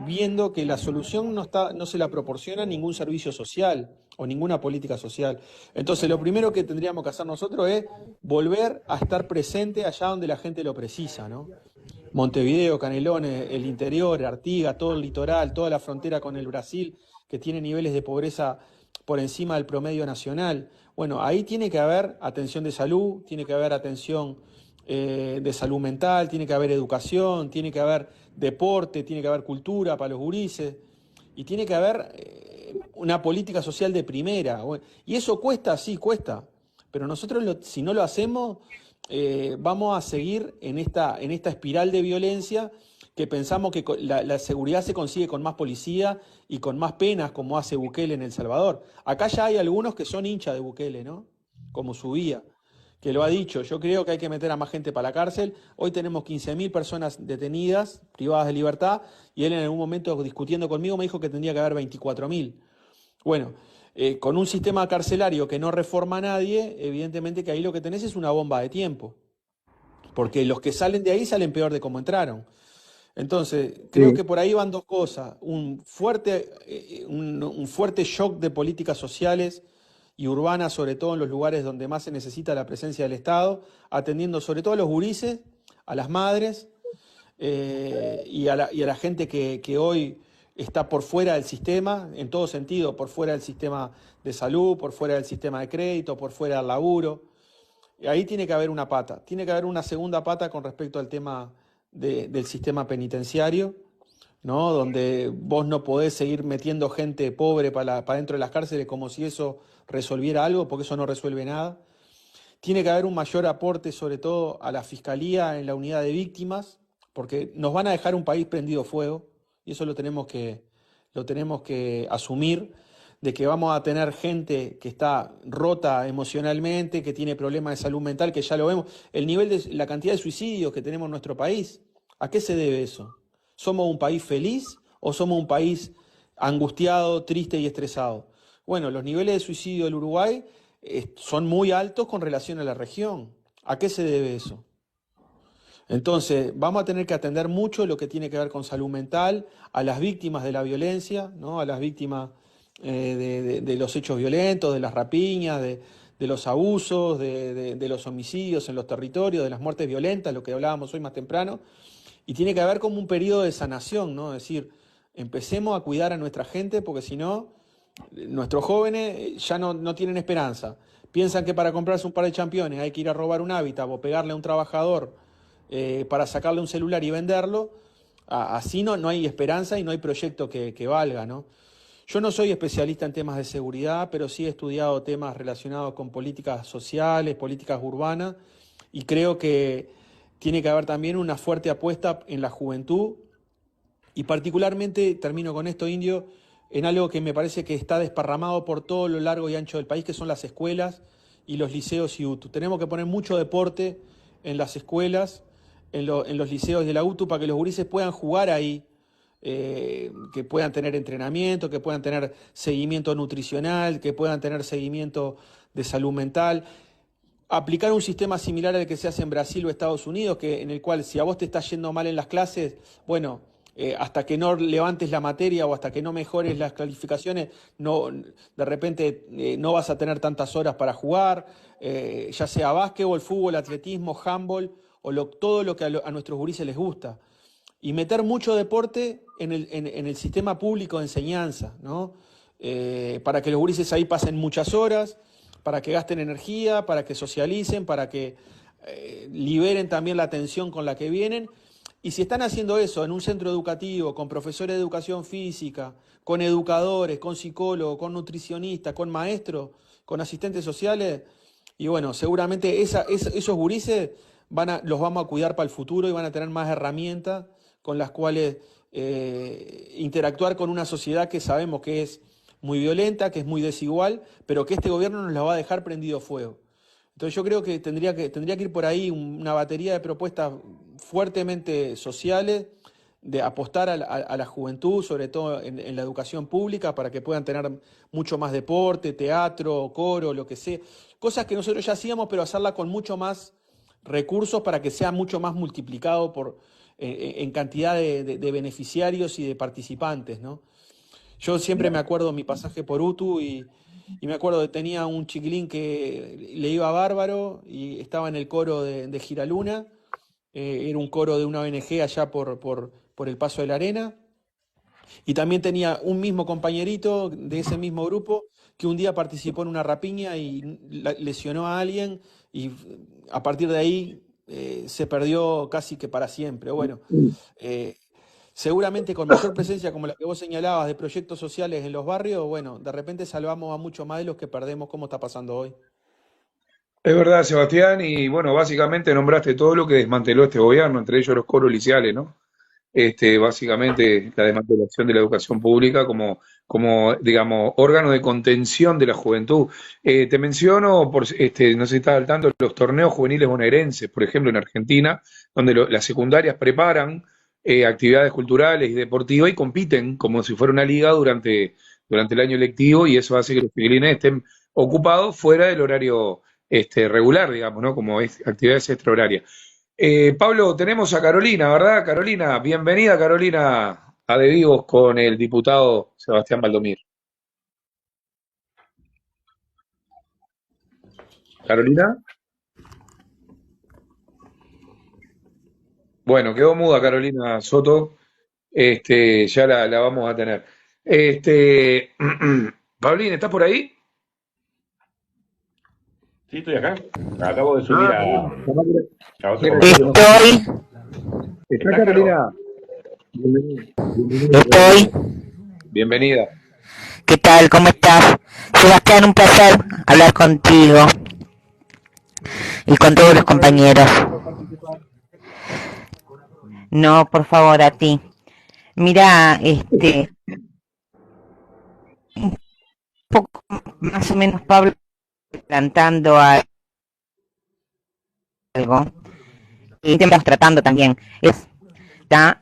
viendo que la solución no se la proporciona ningún servicio social o ninguna política social. Entonces, lo primero que tendríamos que hacer nosotros es volver a estar presente allá donde la gente lo precisa, ¿no? Montevideo, Canelones, el interior, Artigas, todo el litoral, toda la frontera con el Brasil, que tiene niveles de pobreza por encima del promedio nacional. Bueno, ahí tiene que haber atención de salud, tiene que haber atención de salud mental, tiene que haber educación, tiene que haber deporte, tiene que haber cultura para los gurises, y tiene que haber una política social de primera. Bueno, y eso cuesta, sí, cuesta, pero nosotros si no lo hacemos, vamos a seguir en esta espiral de violencia que pensamos que la seguridad se consigue con más policía y con más penas, como hace Bukele en El Salvador. Acá ya hay algunos que son hinchas de Bukele, ¿no? Como Subía, que lo ha dicho. Yo creo que hay que meter a más gente para la cárcel. Hoy tenemos 15.000 personas detenidas, privadas de libertad, y él en algún momento discutiendo conmigo me dijo que tendría que haber 24.000. Bueno, con un sistema carcelario que no reforma a nadie, evidentemente que ahí lo que tenés es una bomba de tiempo, porque los que salen de ahí salen peor de cómo entraron. Entonces, creo que por ahí van dos cosas: un fuerte shock de políticas sociales y urbanas, sobre todo en los lugares donde más se necesita la presencia del Estado, atendiendo sobre todo a los gurises, a las madres y a la gente que hoy está por fuera del sistema, en todo sentido, por fuera del sistema de salud, por fuera del sistema de crédito, por fuera del laburo. Y ahí tiene que haber una pata, tiene que haber una segunda pata con respecto al tema del sistema penitenciario, ¿no? Donde vos no podés seguir metiendo gente pobre para dentro de las cárceles como si eso resolviera algo, porque eso no resuelve nada. Tiene que haber un mayor aporte, sobre todo, a la Fiscalía en la unidad de víctimas, porque nos van a dejar un país prendido fuego, y eso lo tenemos que asumir, de que vamos a tener gente que está rota emocionalmente, que tiene problemas de salud mental, que ya lo vemos. La cantidad de suicidios que tenemos en nuestro país, ¿a qué se debe eso? ¿Somos un país feliz o somos un país angustiado, triste y estresado? Bueno, los niveles de suicidio del Uruguay son muy altos con relación a la región. ¿A qué se debe eso? Entonces, vamos a tener que atender mucho lo que tiene que ver con salud mental, a las víctimas de la violencia, ¿no? A las víctimas de los hechos violentos, de las rapiñas, de los abusos, de los homicidios en los territorios, de las muertes violentas, lo que hablábamos hoy más temprano. Y tiene que haber como un periodo de sanación, ¿no? Es decir, empecemos a cuidar a nuestra gente, porque si no, nuestros jóvenes ya no tienen esperanza. Piensan que para comprarse un par de championes hay que ir a robar un hábitat o pegarle a un trabajador para sacarle un celular y venderlo. Así no hay esperanza y no hay proyecto que valga, ¿no? Yo no soy especialista en temas de seguridad, pero sí he estudiado temas relacionados con políticas sociales, políticas urbanas, y creo que tiene que haber también una fuerte apuesta en la juventud, y particularmente, termino con esto, Indio, en algo que me parece que está desparramado por todo lo largo y ancho del país, que son las escuelas y los liceos y UTU. Tenemos que poner mucho deporte en las escuelas, en los liceos de la UTU, para que los gurises puedan jugar ahí, que puedan tener entrenamiento, que puedan tener seguimiento nutricional, que puedan tener seguimiento de salud mental. Aplicar un sistema similar al que se hace en Brasil o Estados Unidos, en el cual si a vos te está yendo mal en las clases, bueno, hasta que no levantes la materia o hasta que no mejores las calificaciones, de repente no vas a tener tantas horas para jugar, ya sea básquetbol, fútbol, atletismo, handball, o todo lo que a nuestros gurises les gusta. Y meter mucho deporte en el sistema público de enseñanza, ¿no? Para que los gurises ahí pasen muchas horas, para que gasten energía, para que socialicen, para que liberen también la tensión con la que vienen. Y si están haciendo eso en un centro educativo, con profesores de educación física, con educadores, con psicólogos, con nutricionistas, con maestros, con asistentes sociales, y bueno, seguramente esos gurises los vamos a cuidar para el futuro y van a tener más herramientas con las cuales interactuar con una sociedad que sabemos que es muy violenta, que es muy desigual, pero que este gobierno nos la va a dejar prendido fuego. Entonces yo creo que tendría que ir por ahí una batería de propuestas fuertemente sociales, de apostar a la juventud, sobre todo en la educación pública, para que puedan tener mucho más deporte, teatro, coro, lo que sea. Cosas que nosotros ya hacíamos, pero hacerla con mucho más recursos para que sea mucho más multiplicado en cantidad de beneficiarios y de participantes, ¿no? Yo siempre me acuerdo mi pasaje por UTU y me acuerdo que tenía un chiquilín que le iba bárbaro y estaba en el coro de Giraluna, era un coro de una ONG allá por el Paso de la Arena, y también tenía un mismo compañerito de ese mismo grupo que un día participó en una rapiña y lesionó a alguien y a partir de ahí se perdió casi que para siempre. Bueno, seguramente con mayor presencia como la que vos señalabas de proyectos sociales en los barrios, bueno, de repente salvamos a mucho más de los que perdemos, como está pasando hoy. Es verdad, Sebastián, y bueno, básicamente nombraste todo lo que desmanteló este gobierno, entre ellos los coros liciales, ¿no? Básicamente la desmantelación de la educación pública como digamos, órgano de contención de la juventud. Te menciono, no sé si estás al tanto, los torneos juveniles bonaerenses, por ejemplo, en Argentina, donde las secundarias preparan actividades culturales y deportivas y compiten como si fuera una liga durante el año lectivo, y eso hace que los chiquilines estén ocupados fuera del horario regular, digamos, ¿no? Como es actividades extrahorarias. Pablo, tenemos a Carolina, ¿verdad? Carolina, bienvenida Carolina a De Vivos con el diputado Sebastián Valdomir. Carolina. Bueno, quedó muda Carolina Soto, ya la vamos a tener. Paulín, ¿estás por ahí? Sí, estoy acá. Acabo de subir a otro Estoy, ¿Está Carolina? estoy. Bienvenida. ¿Qué tal? ¿Cómo estás? Sebastián, un placer hablar contigo y con todos los compañeros. No, por favor, a ti. Mira, un poco más o menos Pablo plantando algo. Y estamos tratando también.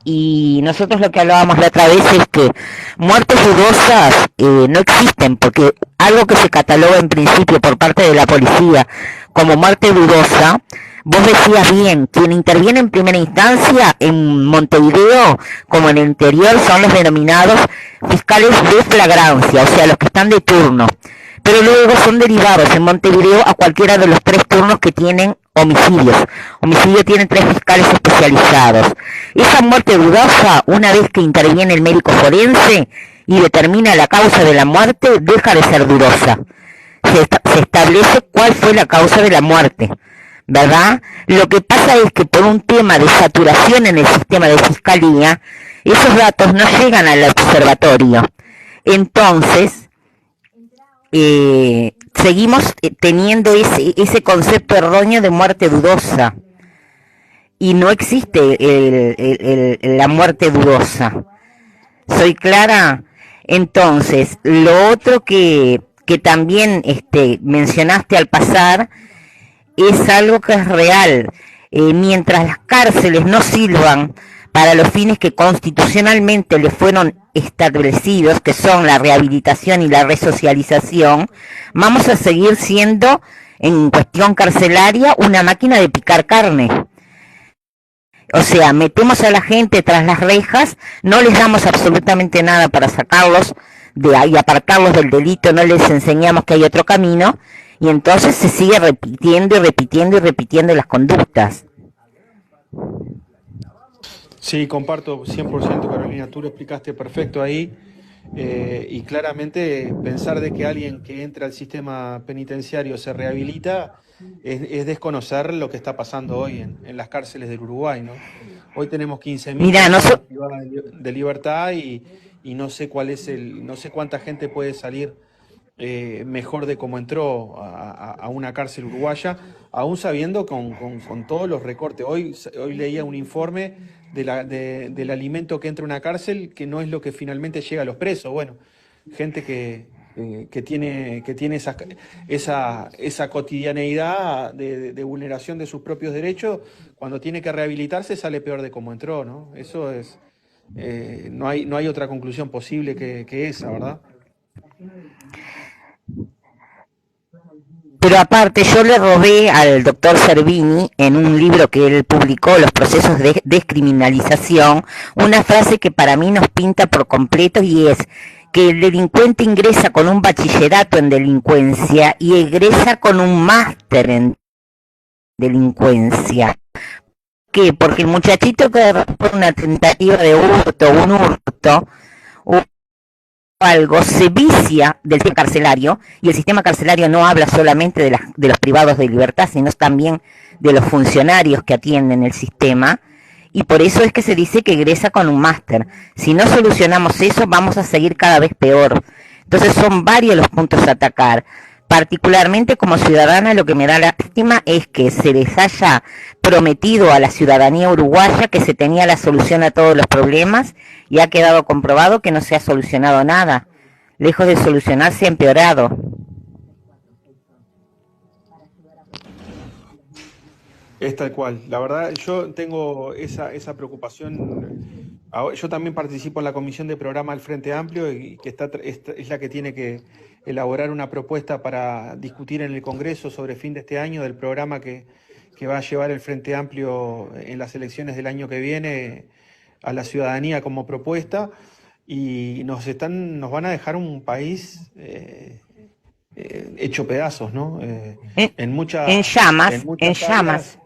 Y nosotros lo que hablábamos la otra vez es que muertes dudosas no existen, porque algo que se cataloga en principio por parte de la policía como muerte dudosa, vos decías bien, quien interviene en primera instancia en Montevideo como en el interior son los denominados fiscales de flagrancia, o sea, los que están de turno, pero luego son derivados en Montevideo a cualquiera de los 3 turnos que tienen homicidios. Homicidio tiene 3 fiscales especializados. Esa muerte dudosa, una vez que interviene el médico forense y determina la causa de la muerte, deja de ser dudosa. Se establece cuál fue la causa de la muerte, ¿verdad? Lo que pasa es que por un tema de saturación en el sistema de fiscalía, esos datos no llegan al observatorio. Entonces, seguimos teniendo ese concepto erróneo de muerte dudosa y no existe la muerte dudosa. ¿Soy clara? Entonces, lo otro que también mencionaste al pasar es algo que es real. Mientras las cárceles no sirvan para los fines que constitucionalmente le fueron establecidos, que son la rehabilitación y la resocialización, vamos a seguir siendo, en cuestión carcelaria, una máquina de picar carne. O sea, metemos a la gente tras las rejas, no les damos absolutamente nada para sacarlos de ahí, apartarlos del delito, no les enseñamos que hay otro camino, y entonces se sigue repitiendo y repitiendo y repitiendo las conductas. Sí, comparto 100%, Carolina, tú lo explicaste perfecto ahí, y claramente pensar de que alguien que entra al sistema penitenciario se rehabilita es desconocer lo que está pasando hoy en las cárceles del Uruguay, ¿no? Hoy tenemos 15.000 personas privadas de libertad y no sé cuál es no sé cuánta gente puede salir mejor de cómo entró a una cárcel uruguaya, aún sabiendo con todos los recortes. Hoy leía un informe del alimento que entra a una cárcel, que no es lo que finalmente llega a los presos. Bueno, gente que tiene esa cotidianeidad de vulneración de sus propios derechos, cuando tiene que rehabilitarse sale peor de cómo entró, ¿no? Eso es, no hay otra conclusión posible que esa, ¿verdad? Pero aparte yo le robé al doctor Servini, en un libro que él publicó, Los procesos de descriminalización, una frase que para mí nos pinta por completo, y es que el delincuente ingresa con un bachillerato en delincuencia y egresa con un máster en delincuencia. ¿Qué? Porque el muchachito que por una tentativa de hurto, un hurto, o algo, se vicia del sistema carcelario, y el sistema carcelario no habla solamente de los privados de libertad, sino también de los funcionarios que atienden el sistema, y por eso es que se dice que egresa con un máster. Si no solucionamos eso, vamos a seguir cada vez peor. Entonces son varios los puntos a atacar. Particularmente como ciudadana, lo que me da lástima es que se les haya prometido a la ciudadanía uruguaya que se tenía la solución a todos los problemas, y ha quedado comprobado que no se ha solucionado nada. Lejos de solucionarse, ha empeorado. Es tal cual. La verdad, yo tengo esa preocupación. Yo también participo en la comisión de programa del Frente Amplio, y que es la que tiene que elaborar una propuesta para discutir en el Congreso sobre fin de este año del programa que va a llevar el Frente Amplio en las elecciones del año que viene a la ciudadanía como propuesta, y nos van a dejar un país hecho pedazos, ¿no? En llamas.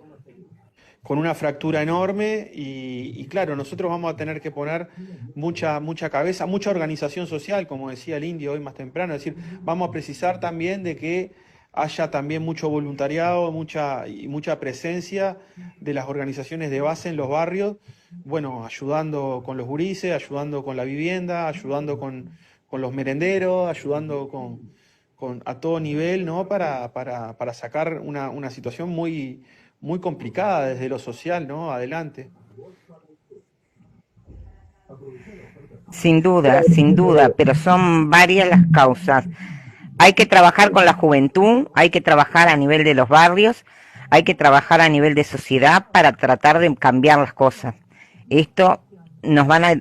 Con una fractura enorme, y claro, nosotros vamos a tener que poner mucha cabeza, mucha organización social, como decía el Indio hoy más temprano. Es decir, vamos a precisar también de que haya también mucho voluntariado, mucha presencia de las organizaciones de base en los barrios, bueno, ayudando con los gurises, ayudando con la vivienda, ayudando con los merenderos, ayudando a todo nivel, ¿no? Para sacar una situación muy complicada desde lo social, ¿no? Adelante. Sin duda, pero son varias las causas. Hay que trabajar con la juventud, hay que trabajar a nivel de los barrios, hay que trabajar a nivel de sociedad para tratar de cambiar las cosas. Esto nos van a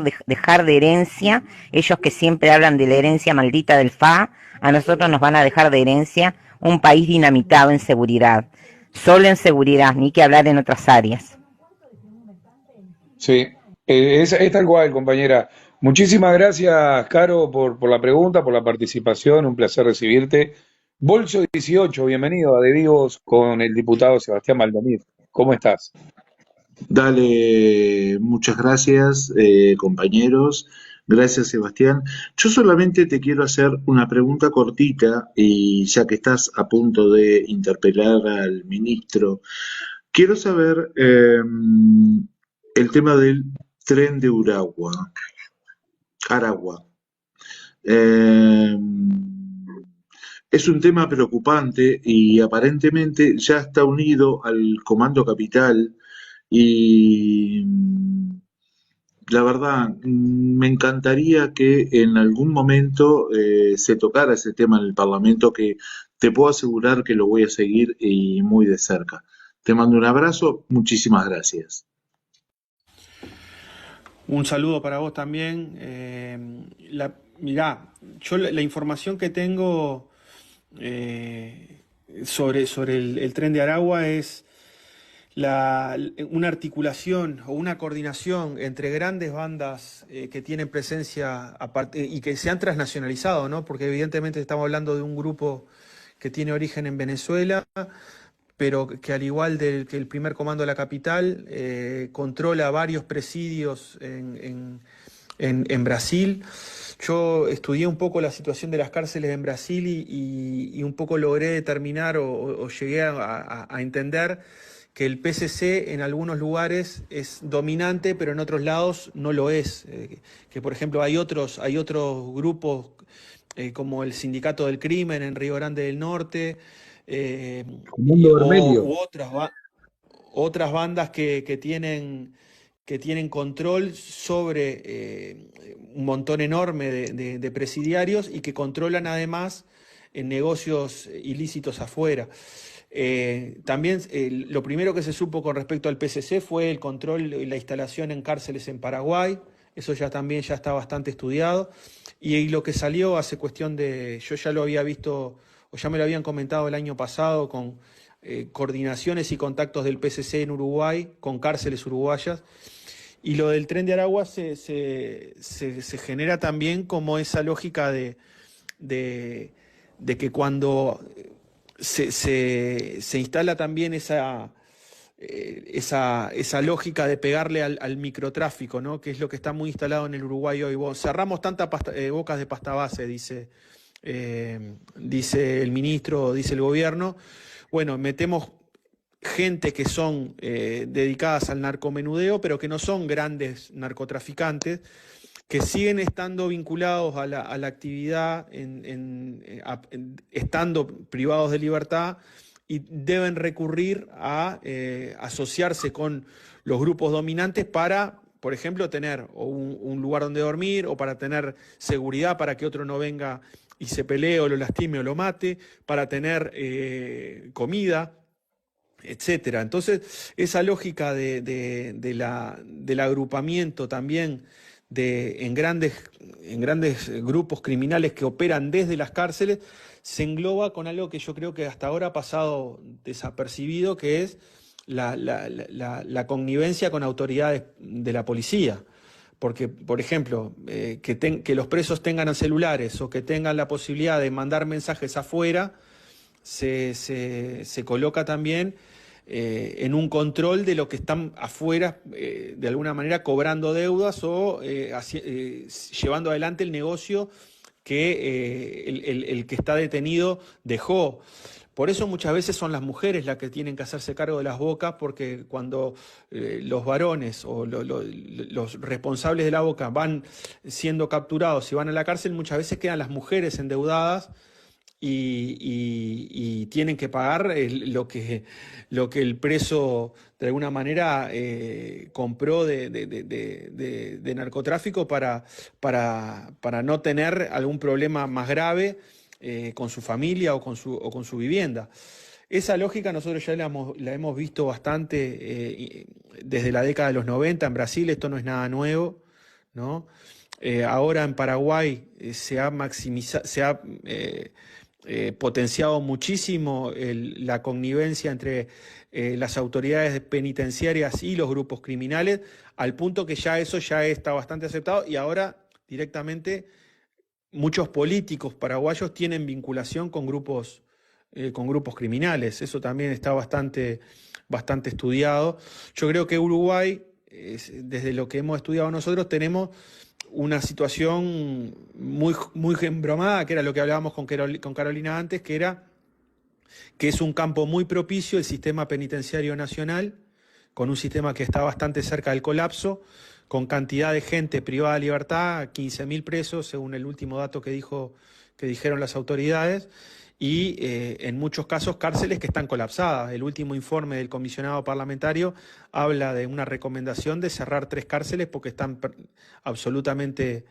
dejar de herencia, ellos que siempre hablan de la herencia maldita del FA, a nosotros nos van a dejar de herencia un país dinamitado en seguridad. Solo en seguridad, ni que hablar en otras áreas. Sí, es tal cual, compañera. Muchísimas gracias, Caro, por la pregunta, por la participación. Un placer recibirte. Bolso 18, bienvenido a De Vivos con el diputado Sebastián Valdomir. ¿Cómo estás? Dale, muchas gracias, compañeros. Gracias, Sebastián. Yo solamente te quiero hacer una pregunta cortita, y ya que estás a punto de interpelar al ministro, quiero saber el tema del tren de Aragua. Eh, es un tema preocupante y aparentemente ya está unido al Comando Capital, y la verdad, me encantaría que en algún momento se tocara ese tema en el Parlamento, que te puedo asegurar que lo voy a seguir y muy de cerca. Te mando un abrazo, muchísimas gracias. Un saludo para vos también. Mirá, yo la información que tengo sobre el tren de Aragua es una articulación o una coordinación entre grandes bandas que tienen presencia aparte, y que se han transnacionalizado, ¿no? Porque evidentemente estamos hablando de un grupo que tiene origen en Venezuela, pero que al igual que el primer comando de la capital, controla varios presidios en Brasil. Yo estudié un poco la situación de las cárceles en Brasil, y un poco logré determinar o llegué a entender que el PCC en algunos lugares es dominante, pero en otros lados no lo es. Que por ejemplo hay otros grupos como el Sindicato del Crimen en Río Grande del Norte, Comando Vermelho. u otras bandas que tienen control sobre un montón enorme de presidiarios y que controlan además negocios ilícitos afuera. También lo primero que se supo con respecto al PCC fue el control y la instalación en cárceles en Paraguay. Eso ya también ya está bastante estudiado. Y lo que salió hace cuestión de, yo ya lo había visto, o ya me lo habían comentado el año pasado con coordinaciones y contactos del PCC en Uruguay, con cárceles uruguayas. Y lo del Tren de Aragua se genera también como esa lógica de que cuando se instala también esa lógica de pegarle al microtráfico, ¿no? Que es lo que está muy instalado en el Uruguay hoy. Cerramos tantas bocas de pasta base, dice el ministro, dice el gobierno. Bueno, metemos gente que son dedicadas al narcomenudeo, pero que no son grandes narcotraficantes, que siguen estando vinculados a la actividad, estando privados de libertad, y deben recurrir a asociarse con los grupos dominantes para, por ejemplo, tener un lugar donde dormir, o para tener seguridad para que otro no venga y se pelee o lo lastime o lo mate, para tener comida, etcétera. Entonces, esa lógica del agrupamiento también en grandes grupos criminales que operan desde las cárceles se engloba con algo que yo creo que hasta ahora ha pasado desapercibido, que es la connivencia con autoridades de la policía. Porque, por ejemplo, que los presos tengan celulares o que tengan la posibilidad de mandar mensajes afuera, se coloca también en un control de lo que están afuera, de alguna manera cobrando deudas o llevando adelante el negocio que el que está detenido dejó. Por eso muchas veces son las mujeres las que tienen que hacerse cargo de las bocas, porque cuando los varones o los responsables de la boca van siendo capturados y van a la cárcel, muchas veces quedan las mujeres endeudadas y tienen que pagar lo que el preso de alguna manera compró de narcotráfico para no tener algún problema más grave con su familia o con su vivienda. Esa lógica nosotros ya la hemos visto bastante desde la década de los 90 en Brasil. Esto no es nada nuevo, ¿no? Ahora en Paraguay se ha potenciado muchísimo la connivencia entre las autoridades penitenciarias y los grupos criminales, al punto que ya eso ya está bastante aceptado, y ahora directamente muchos políticos paraguayos tienen vinculación con grupos criminales. Eso también está bastante estudiado. Yo creo que Uruguay, desde lo que hemos estudiado nosotros, tenemos una situación muy embromada, que era lo que hablábamos con Carolina antes, que es un campo muy propicio, el sistema penitenciario nacional, con un sistema que está bastante cerca del colapso, con cantidad de gente privada de libertad, 15.000 presos, según el último dato que dijeron las autoridades, y en muchos casos cárceles que están colapsadas. El último informe del comisionado parlamentario habla de una recomendación de cerrar 3 cárceles porque están absolutamente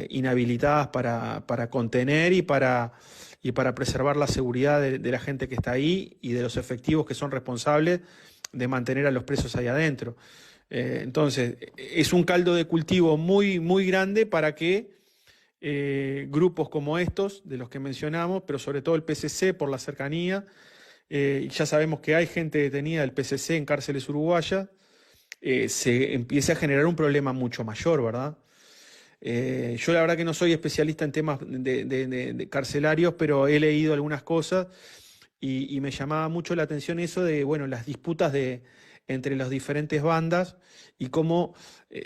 inhabilitadas para contener y para preservar la seguridad de la gente que está ahí y de los efectivos que son responsables de mantener a los presos ahí adentro. Entonces, es un caldo de cultivo muy, muy grande para que grupos como estos, de los que mencionamos, pero sobre todo el PCC por la cercanía, ya sabemos que hay gente detenida del PCC en cárceles uruguayas, se empiece a generar un problema mucho mayor, ¿verdad? Yo la verdad que no soy especialista en temas de carcelarios, pero he leído algunas cosas y me llamaba mucho la atención eso de, bueno, las disputas entre las diferentes bandas y cómo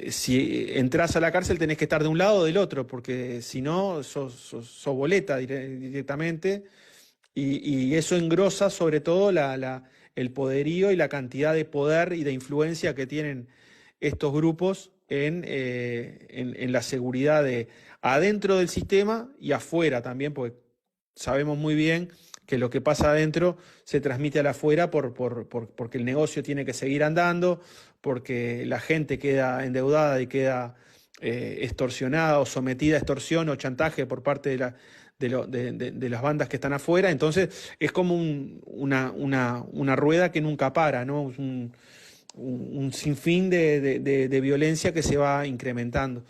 si entras a la cárcel tenés que estar de un lado o del otro, porque si no sos boleta directamente, y eso engrosa sobre todo el poderío y la cantidad de poder y de influencia que tienen estos grupos en la seguridad de adentro del sistema y afuera también, porque sabemos muy bien que lo que pasa adentro se transmite al afuera porque el negocio tiene que seguir andando, porque la gente queda endeudada y queda extorsionada o sometida a extorsión o chantaje por parte de las bandas que están afuera. Entonces es como una rueda que nunca para, ¿no? Un sinfín de violencia que se va incrementando.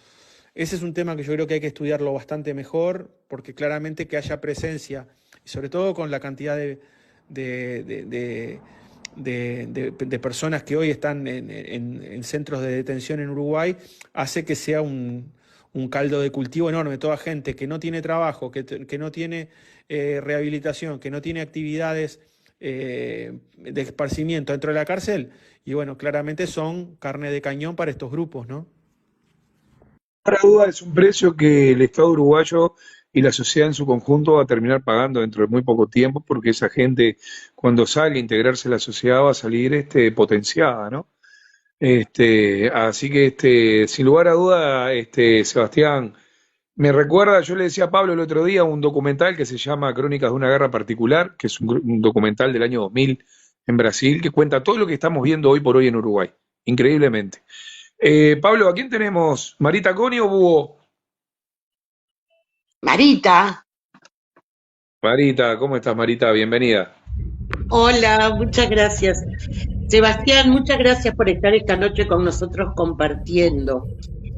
Ese es un tema que yo creo que hay que estudiarlo bastante mejor, porque claramente que haya presencia, y sobre todo con la cantidad de personas que hoy están en centros de detención en Uruguay, hace que sea un caldo de cultivo enorme. Toda gente que no tiene trabajo, que no tiene rehabilitación, que no tiene actividades de esparcimiento dentro de la cárcel, y bueno, claramente son carne de cañón para estos grupos, ¿no? Para duda es un precio que el Estado uruguayo y la sociedad en su conjunto va a terminar pagando dentro de muy poco tiempo, porque esa gente cuando salga a integrarse a la sociedad va a salir potenciada, ¿no? Así que sin lugar a duda, Sebastián, me recuerda, yo le decía a Pablo el otro día, un documental que se llama Crónicas de una guerra particular, que es un documental del año 2000 en Brasil, que cuenta todo lo que estamos viendo hoy por hoy en Uruguay, increíblemente. Pablo, ¿a quién tenemos? ¿Marita Coni o Búho? Marita, Marita, ¿cómo estás, Marita? Bienvenida. hola, muchas gracias. Sebastián, muchas gracias por estar esta noche con nosotros compartiendo.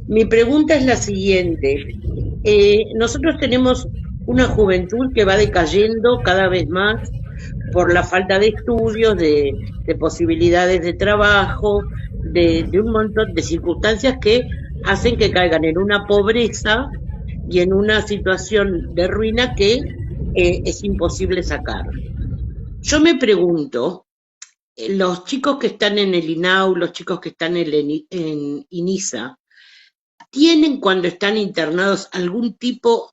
Mi pregunta es la siguiente. Nosotros tenemos una juventud que va decayendo cada vez más por la falta de estudios, de posibilidades de trabajo, de un montón de circunstancias que hacen que caigan en una pobreza y en una situación de ruina que es imposible sacar. Yo me pregunto, los chicos que están en el INAU, los chicos que están en INISA, ¿tienen cuando están internados algún tipo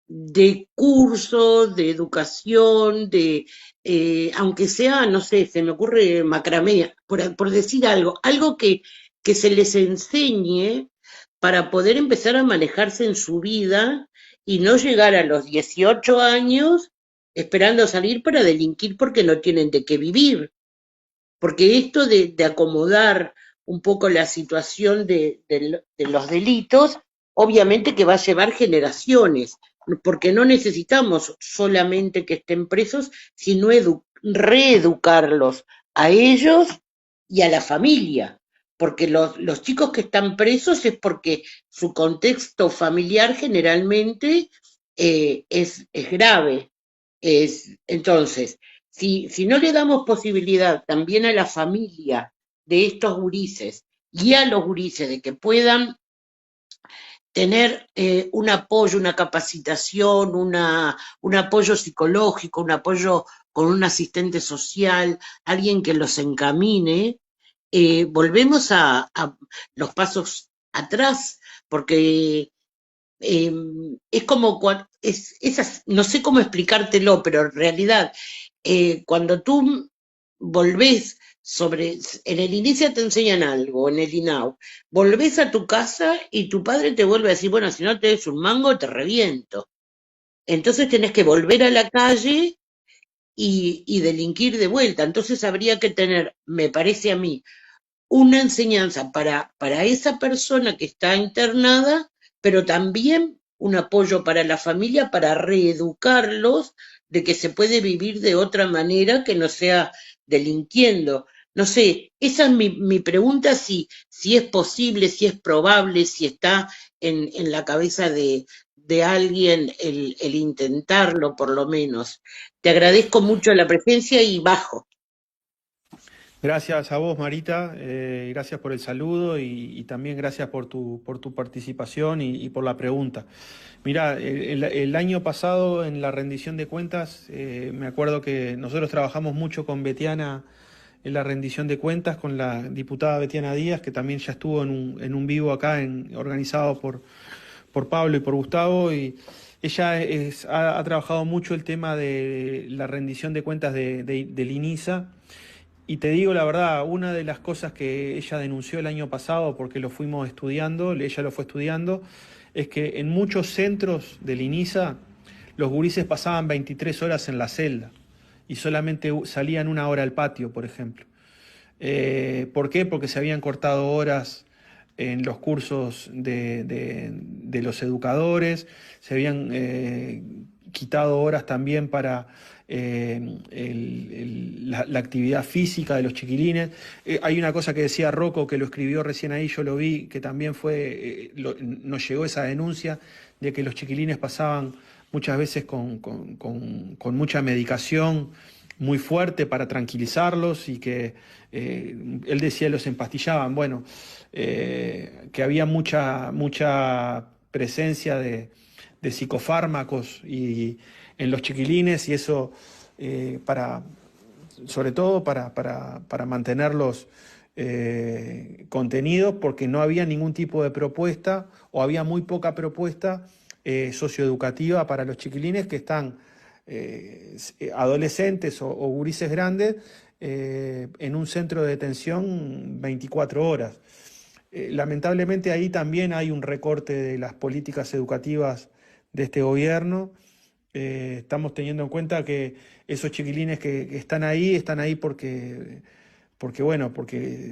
de curso, de educación, aunque sea, no sé, se me ocurre macramé, por decir algo que se les enseñe para poder empezar a manejarse en su vida y no llegar a los 18 años esperando salir para delinquir porque no tienen de qué vivir? Porque esto de acomodar un poco la situación de los delitos, obviamente que va a llevar generaciones, porque no necesitamos solamente que estén presos, sino reeducarlos a ellos y a la familia, porque los chicos que están presos es porque su contexto familiar generalmente es grave. Entonces, si no le damos posibilidad también a la familia de estos gurises y a los gurises de que puedan tener un apoyo, una capacitación, un apoyo psicológico, un apoyo con un asistente social, alguien que los encamine, volvemos a los pasos atrás, porque es como, no sé cómo explicártelo, pero en realidad, cuando tú volvés en el inicio te enseñan algo, en el INAU, volvés a tu casa y tu padre te vuelve a decir, bueno, si no te des un mango, te reviento. Entonces tenés que volver a la calle y delinquir de vuelta. Entonces habría que tener, me parece a mí, una enseñanza para esa persona que está internada, pero también un apoyo para la familia para reeducarlos de que se puede vivir de otra manera que no sea delinquiendo. No sé, esa es mi pregunta, si es posible, si es probable, si está en la cabeza de alguien el intentarlo por lo menos. Te agradezco mucho la presencia y bajo. Gracias a vos, Marita, gracias por el saludo y también gracias por tu participación y por la pregunta. Mira, el año pasado en la rendición de cuentas, me acuerdo que nosotros trabajamos mucho con Betiana en la rendición de cuentas, con la diputada Betiana Díaz, que también ya estuvo en un vivo acá, organizado por Pablo y por Gustavo, y ella ha trabajado mucho el tema de la rendición de cuentas del INISA. y te digo la verdad, una de las cosas que ella denunció el año pasado, porque lo fuimos estudiando, ella lo fue estudiando, es que en muchos centros del INISA los gurises pasaban 23 horas en la celda y solamente salían 1 hora al patio, por ejemplo. ¿Por qué? Porque se habían cortado horas en los cursos de los educadores, se habían quitado horas también para la actividad física de los chiquilines. Hay una cosa que decía Rocco, que lo escribió recién ahí, yo lo vi, que también fue, nos llegó esa denuncia de que los chiquilines pasaban muchas veces con mucha medicación muy fuerte para tranquilizarlos y que él decía los empastillaban. Bueno, que había mucha presencia de psicofármacos en los chiquilines y eso sobre todo para mantenerlos contenidos, porque no había ningún tipo de propuesta o había muy poca propuesta socioeducativa para los chiquilines que están adolescentes o gurises grandes en un centro de detención 24 horas. Lamentablemente ahí también hay un recorte de las políticas educativas de este gobierno. Estamos teniendo en cuenta que esos chiquilines que están ahí porque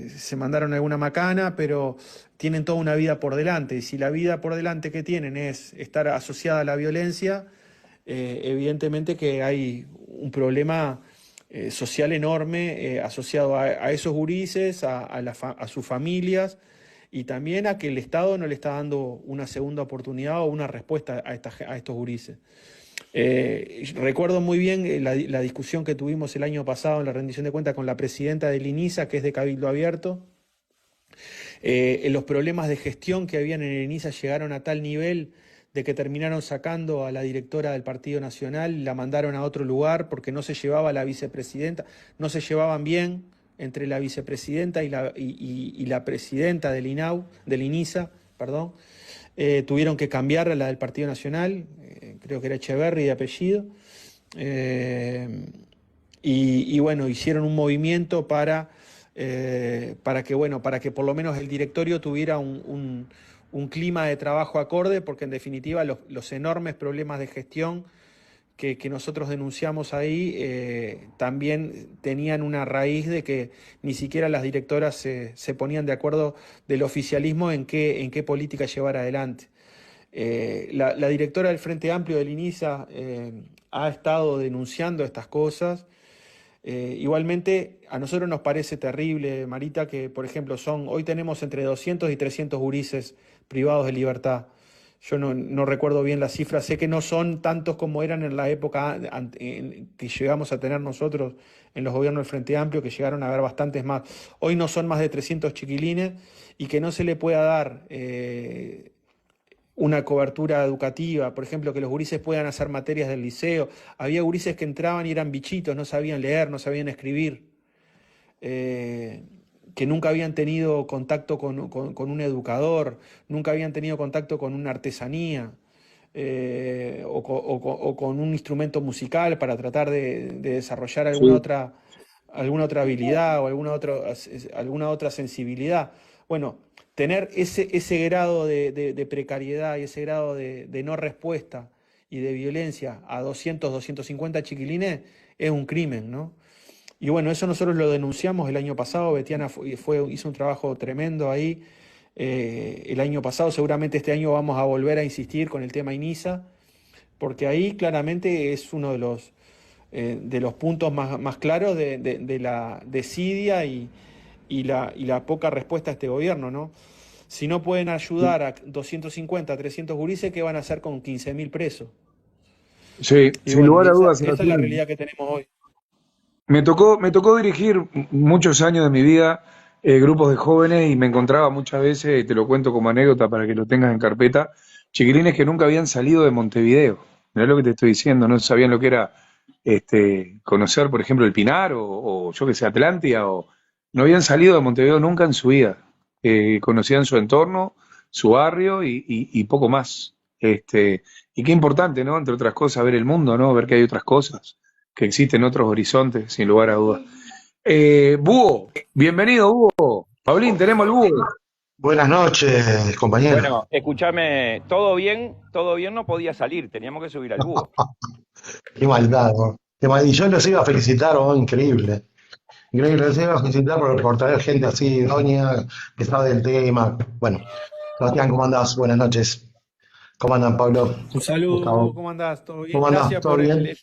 se mandaron alguna macana, pero tienen toda una vida por delante. Y si la vida por delante que tienen es estar asociada a la violencia, evidentemente que hay un problema social enorme asociado a esos gurises, a sus familias, y también a que el Estado no le está dando una segunda oportunidad o una respuesta a estos gurises. Recuerdo muy bien la discusión que tuvimos el año pasado en la rendición de cuentas con la presidenta del INISA, que es de Cabildo Abierto. Los problemas de gestión que habían en el INISA llegaron a tal nivel de que terminaron sacando a la directora del Partido Nacional y la mandaron a otro lugar porque no se llevaba a la vicepresidenta, no se llevaban bien entre la vicepresidenta y la presidenta del INISA, perdón. Tuvieron que cambiar a la del Partido Nacional, creo que era Echeverri de apellido, y bueno, hicieron un movimiento para que por lo menos el directorio tuviera un clima de trabajo acorde, porque en definitiva los enormes problemas de gestión que nosotros denunciamos ahí también tenían una raíz de que ni siquiera las directoras se ponían de acuerdo del oficialismo en qué política llevar adelante. La directora del Frente Amplio del INISA ha estado denunciando estas cosas. Igualmente, a nosotros nos parece terrible, Marita, que, por ejemplo, hoy tenemos entre 200 y 300 gurises privados de libertad. Yo no recuerdo bien las cifras, sé que no son tantos como eran en la época que llegamos a tener nosotros en los gobiernos del Frente Amplio, que llegaron a haber bastantes más. Hoy no son más de 300 chiquilines y que no se le pueda dar una cobertura educativa, por ejemplo, que los gurises puedan hacer materias del liceo. Había gurises que entraban y eran bichitos, no sabían leer, no sabían escribir, que nunca habían tenido contacto con un educador, nunca habían tenido contacto con una artesanía o con un instrumento musical para tratar de desarrollar alguna otra habilidad o alguna otra sensibilidad. Bueno, tener ese grado de precariedad y ese grado de no respuesta y de violencia a 200, 250 chiquilines es un crimen, ¿no? Y bueno, eso nosotros lo denunciamos el año pasado. Betiana hizo un trabajo tremendo ahí el año pasado. Seguramente este año vamos a volver a insistir con el tema INISA, porque ahí claramente es uno de los puntos más claros de la desidia y la poca respuesta a este gobierno, ¿no? Si no pueden ayudar a 250, 300 gurises, ¿qué van a hacer con 15.000 presos? Sí, Y sin bueno, lugar a dudas. esa es la realidad que tenemos hoy. Me tocó dirigir muchos años de mi vida grupos de jóvenes y me encontraba muchas veces, y te lo cuento como anécdota para que lo tengas en carpeta, chiquilines que nunca habían salido de Montevideo. Mirá lo que te estoy diciendo, no sabían lo que era conocer, por ejemplo, el Pinar o yo que sé, Atlántida, o no habían salido de Montevideo nunca en su vida. Conocían su entorno, su barrio y poco más. Y qué importante, ¿no? Entre otras cosas, ver el mundo, ¿no? Ver que hay otras cosas, que existen otros horizontes, sin lugar a dudas. Búho, bienvenido, Búho. Paulín, tenemos el Búho. Buenas noches, compañero. Bueno, escúchame, todo bien no podía salir, teníamos que subir al búho. Qué maldad, ¿no? Qué mal- Y yo los iba a felicitar, ¿no? Increíble. Increíble, los iba a felicitar por traer gente así, idónea, que sabe del tema. Bueno, Sebastián, ¿cómo andás? Buenas noches. ¿Cómo andan, Pablo? Un saludo, Hugo, Gustavo. ¿cómo andás? ¿Todo bien? ¿Cómo andás? Gracias ¿Todo por bien?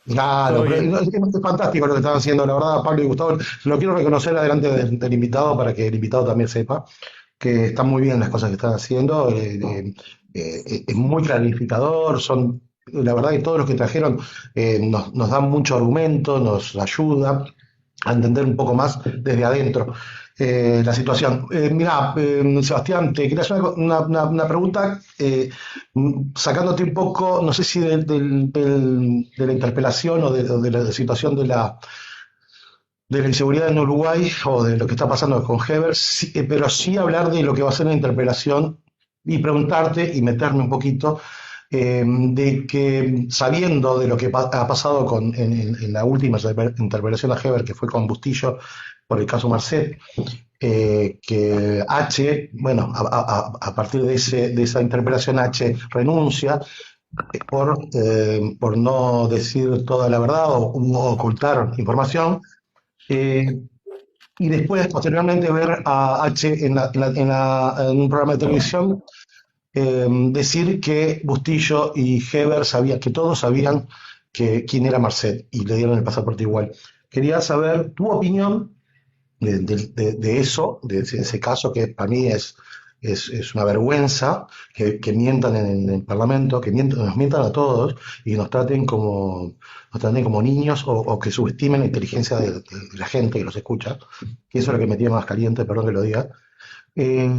Claro, todo pero bien. es fantástico lo que están haciendo, la verdad, Pablo y Gustavo. Lo quiero reconocer adelante del invitado para que el invitado también sepa que están muy bien las cosas que están haciendo. Es muy clarificador, son, la verdad que todos los que trajeron nos dan mucho argumento, nos ayuda a entender un poco más desde adentro la situación. Mira, Sebastián, te quería hacer una pregunta, sacándote un poco, no sé si de la interpelación o de la situación de la inseguridad en Uruguay o de lo que está pasando con Heber, sí, pero sí hablar de lo que va a ser la interpelación y preguntarte y meterme un poquito de que sabiendo de lo que ha pasado en la última interpelación a Heber, que fue con Bustillo por el caso Marcet, que H, bueno, a partir de esa interpelación H renuncia por no decir toda la verdad o ocultar información. eh, y después, posteriormente, ver a H en un programa de televisión decir que Bustillo y Heber sabían, que todos sabían quién era Marcet y le dieron el pasaporte igual. Quería saber tu opinión de eso, de ese caso que para mí es una vergüenza que mientan en el Parlamento, nos mientan a todos y nos traten como niños o que subestimen la inteligencia de la gente que los escucha. Y eso es lo que me tiene más caliente, perdón que lo diga. Eh,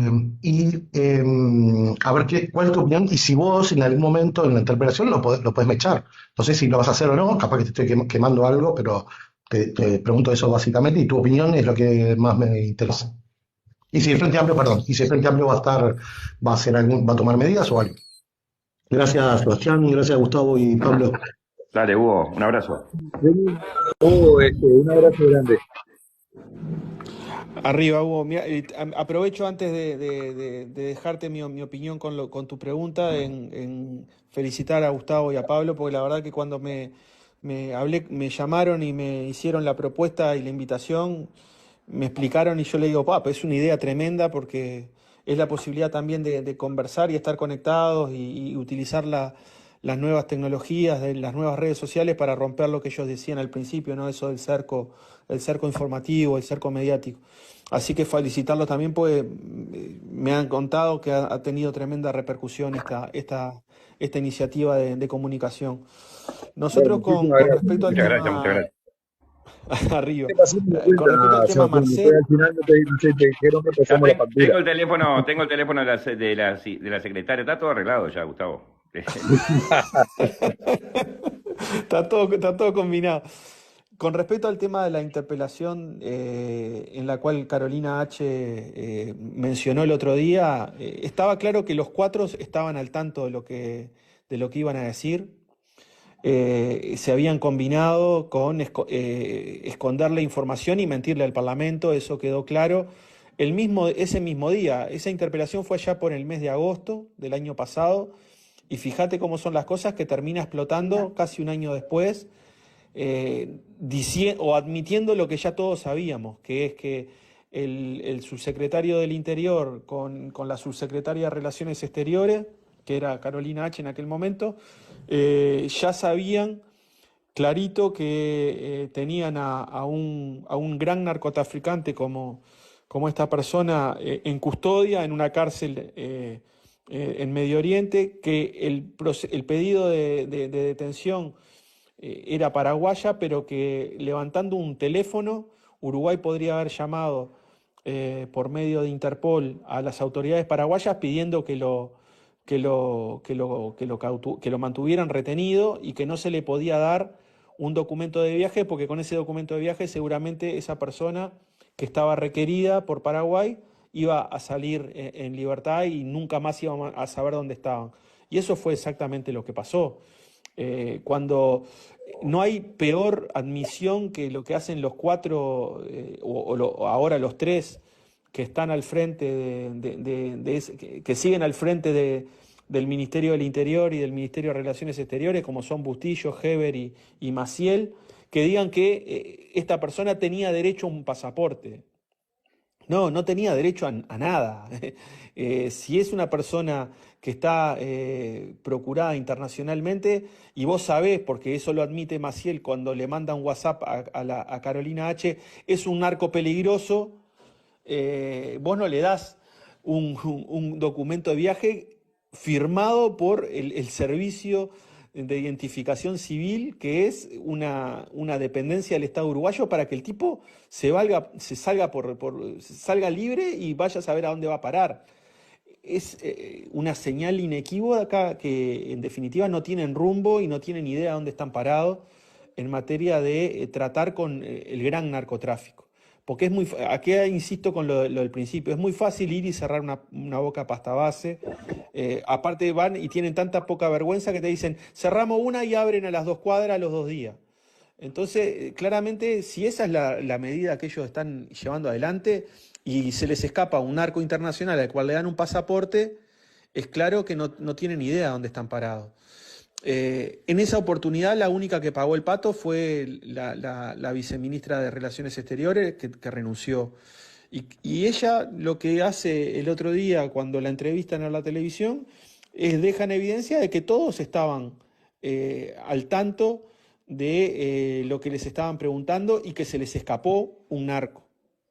a ver cuál es tu opinión y si vos en algún momento en la interpelación lo podés mechar. No sé si lo vas a hacer o no, capaz que te estoy quemando algo, pero te pregunto eso básicamente y tu opinión es lo que más me interesa. Y si el Frente Amplio, perdón, y si el Frente Amplio va a tomar medidas o algo. Gracias, Sebastián, gracias, Gustavo y Pablo. Dale, Hugo, un abrazo. Búho, un abrazo grande. Arriba, Hugo. Mira, aprovecho antes de dejarte mi opinión con tu pregunta en felicitar a Gustavo y a Pablo, porque la verdad que cuando me llamaron y me hicieron la propuesta y la invitación, me explicaron y yo le digo, papá, es una idea tremenda porque es la posibilidad también de conversar y estar conectados y utilizar las nuevas tecnologías, de las nuevas redes sociales para romper lo que ellos decían al principio, ¿no? Eso del el cerco informativo, el cerco mediático. Así que felicitarlos también porque me han contado que ha tenido tremenda repercusión esta iniciativa de comunicación. Bueno, Nosotros muchísimas con gracias. respecto al Muchas gracias, muchas tema, gracias. arriba, ¿Qué pasó con la con respecto al cuenta, tema Sebastián? Después Marcet, al final no sé, te dijeron que Ya pasamos la factura. tengo el teléfono de la secretaria, está todo arreglado ya, Gustavo. está todo combinado. Con respecto al tema de la interpelación en la cual Carolina H. Mencionó el otro día, estaba claro que los cuatro estaban al tanto de lo que iban a decir. Se habían combinado con esconder la información y mentirle al Parlamento, eso quedó claro. Ese mismo día, esa interpelación fue allá por el mes de agosto del año pasado, y fíjate cómo son las cosas que termina explotando casi un año después, o admitiendo lo que ya todos sabíamos, que es que el subsecretario del Interior con la subsecretaria de Relaciones Exteriores, que era Carolina H. en aquel momento, ya sabían clarito que tenían a un gran narcotraficante como esta persona en custodia en una cárcel en Medio Oriente, que el pedido de detención era paraguaya, pero que levantando un teléfono, Uruguay podría haber llamado por medio de Interpol a las autoridades paraguayas pidiendo que lo mantuvieran retenido y que no se le podía dar un documento de viaje, porque con ese documento de viaje seguramente esa persona que estaba requerida por Paraguay iba a salir en libertad y nunca más iban a saber dónde estaban. Y eso fue exactamente lo que pasó. Cuando no hay peor admisión que lo que hacen los cuatro, o ahora los tres, que están al frente que siguen al frente del Ministerio del Interior y del Ministerio de Relaciones Exteriores, como son Bustillo, Heber y Maciel, que digan que esta persona tenía derecho a un pasaporte. No, no tenía derecho a nada. Si es una persona que está procurada internacionalmente, y vos sabés, porque eso lo admite Maciel cuando le manda un WhatsApp a Carolina H., es un narco peligroso, vos no le das un documento de viaje firmado por el servicio de identificación civil, que es una dependencia del Estado uruguayo, para que el tipo salga libre y vaya a saber a dónde va a parar. Es una señal inequívoca que en definitiva no tienen rumbo y no tienen idea de dónde están parados en materia de tratar con el gran narcotráfico. Porque aquí insisto con lo del principio, es muy fácil ir y cerrar una boca pasta base. Aparte van y tienen tanta poca vergüenza que te dicen, cerramos una y abren a las 2 cuadras a los 2 días. Entonces, claramente, si esa es la medida que ellos están llevando adelante y se les escapa un narco internacional al cual le dan un pasaporte, es claro que no tienen idea de dónde están parados. En esa oportunidad la única que pagó el pato fue la viceministra de Relaciones Exteriores, que renunció. Y ella lo que hace el otro día cuando la entrevistan en la televisión es deja en evidencia de que todos estaban al tanto de lo que les estaban preguntando y que se les escapó un narco,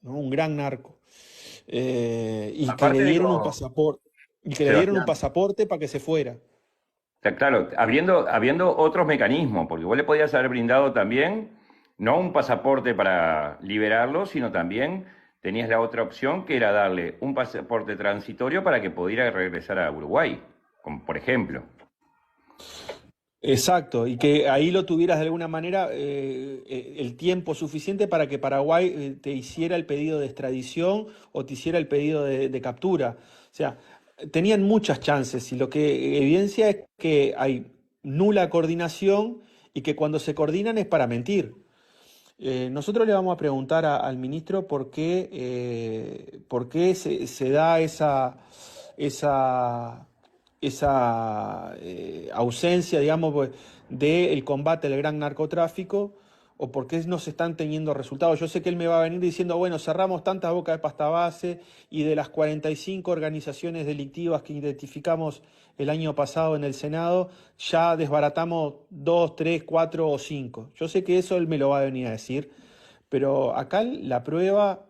¿no? Un gran narco. Y que le dieron un pasaporte. Y que le dieron un pasaporte para que se fuera. O sea, claro, habiendo otros mecanismos, porque vos le podías haber brindado también, no un pasaporte para liberarlo, sino también tenías la otra opción, que era darle un pasaporte transitorio para que pudiera regresar a Uruguay, como por ejemplo. Exacto, y que ahí lo tuvieras de alguna manera el tiempo suficiente para que Paraguay te hiciera el pedido de extradición o te hiciera el pedido de captura. O sea, tenían muchas chances, y lo que evidencia es que hay nula coordinación y que cuando se coordinan es para mentir. Nosotros le vamos a preguntar al ministro por qué se da esa ausencia, digamos, del combate al gran narcotráfico, o por qué no se están teniendo resultados. Yo sé que él me va a venir diciendo, bueno, cerramos tantas bocas de pasta base y de las 45 organizaciones delictivas que identificamos el año pasado en el Senado, ya desbaratamos 2, 3, 4 o 5. Yo sé que eso él me lo va a venir a decir, pero acá la prueba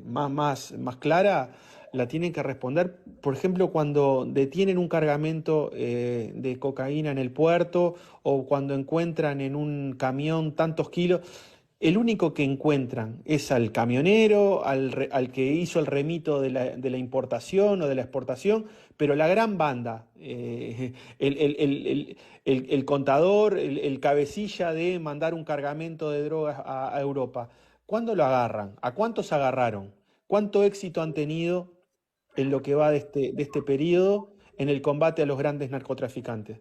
más clara la tienen que responder, por ejemplo, cuando detienen un cargamento de cocaína en el puerto, o cuando encuentran en un camión tantos kilos. El único que encuentran es al camionero, al que hizo el remito de la importación o de la exportación, pero la gran banda, el contador, el cabecilla de mandar un cargamento de drogas a Europa, ¿cuándo lo agarran? ¿A cuántos agarraron? ¿Cuánto éxito han tenido en lo que va de este periodo en el combate a los grandes narcotraficantes?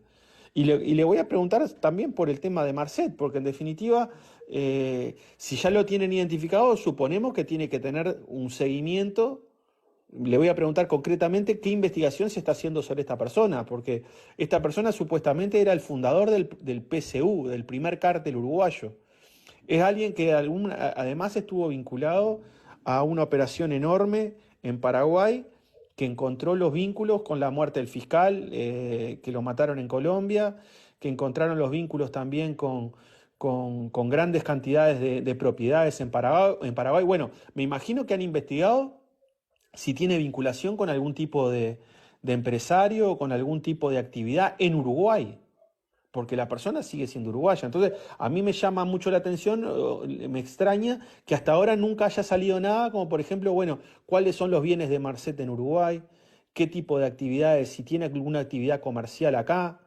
Y le voy a preguntar también por el tema de Marcet, porque en definitiva, si ya lo tienen identificado, suponemos que tiene que tener un seguimiento. Le voy a preguntar concretamente qué investigación se está haciendo sobre esta persona, porque esta persona supuestamente era el fundador del PSU, del primer cártel uruguayo. Es alguien que además estuvo vinculado a una operación enorme en Paraguay, que encontró los vínculos con la muerte del fiscal, que lo mataron en Colombia, que encontraron los vínculos también con grandes cantidades de propiedades en Paraguay. Bueno, me imagino que han investigado si tiene vinculación con algún tipo de empresario o con algún tipo de actividad en Uruguay, porque la persona sigue siendo uruguaya. Entonces, a mí me llama mucho la atención, me extraña que hasta ahora nunca haya salido nada, como por ejemplo, bueno, cuáles son los bienes de Marcet en Uruguay, qué tipo de actividades, si tiene alguna actividad comercial acá,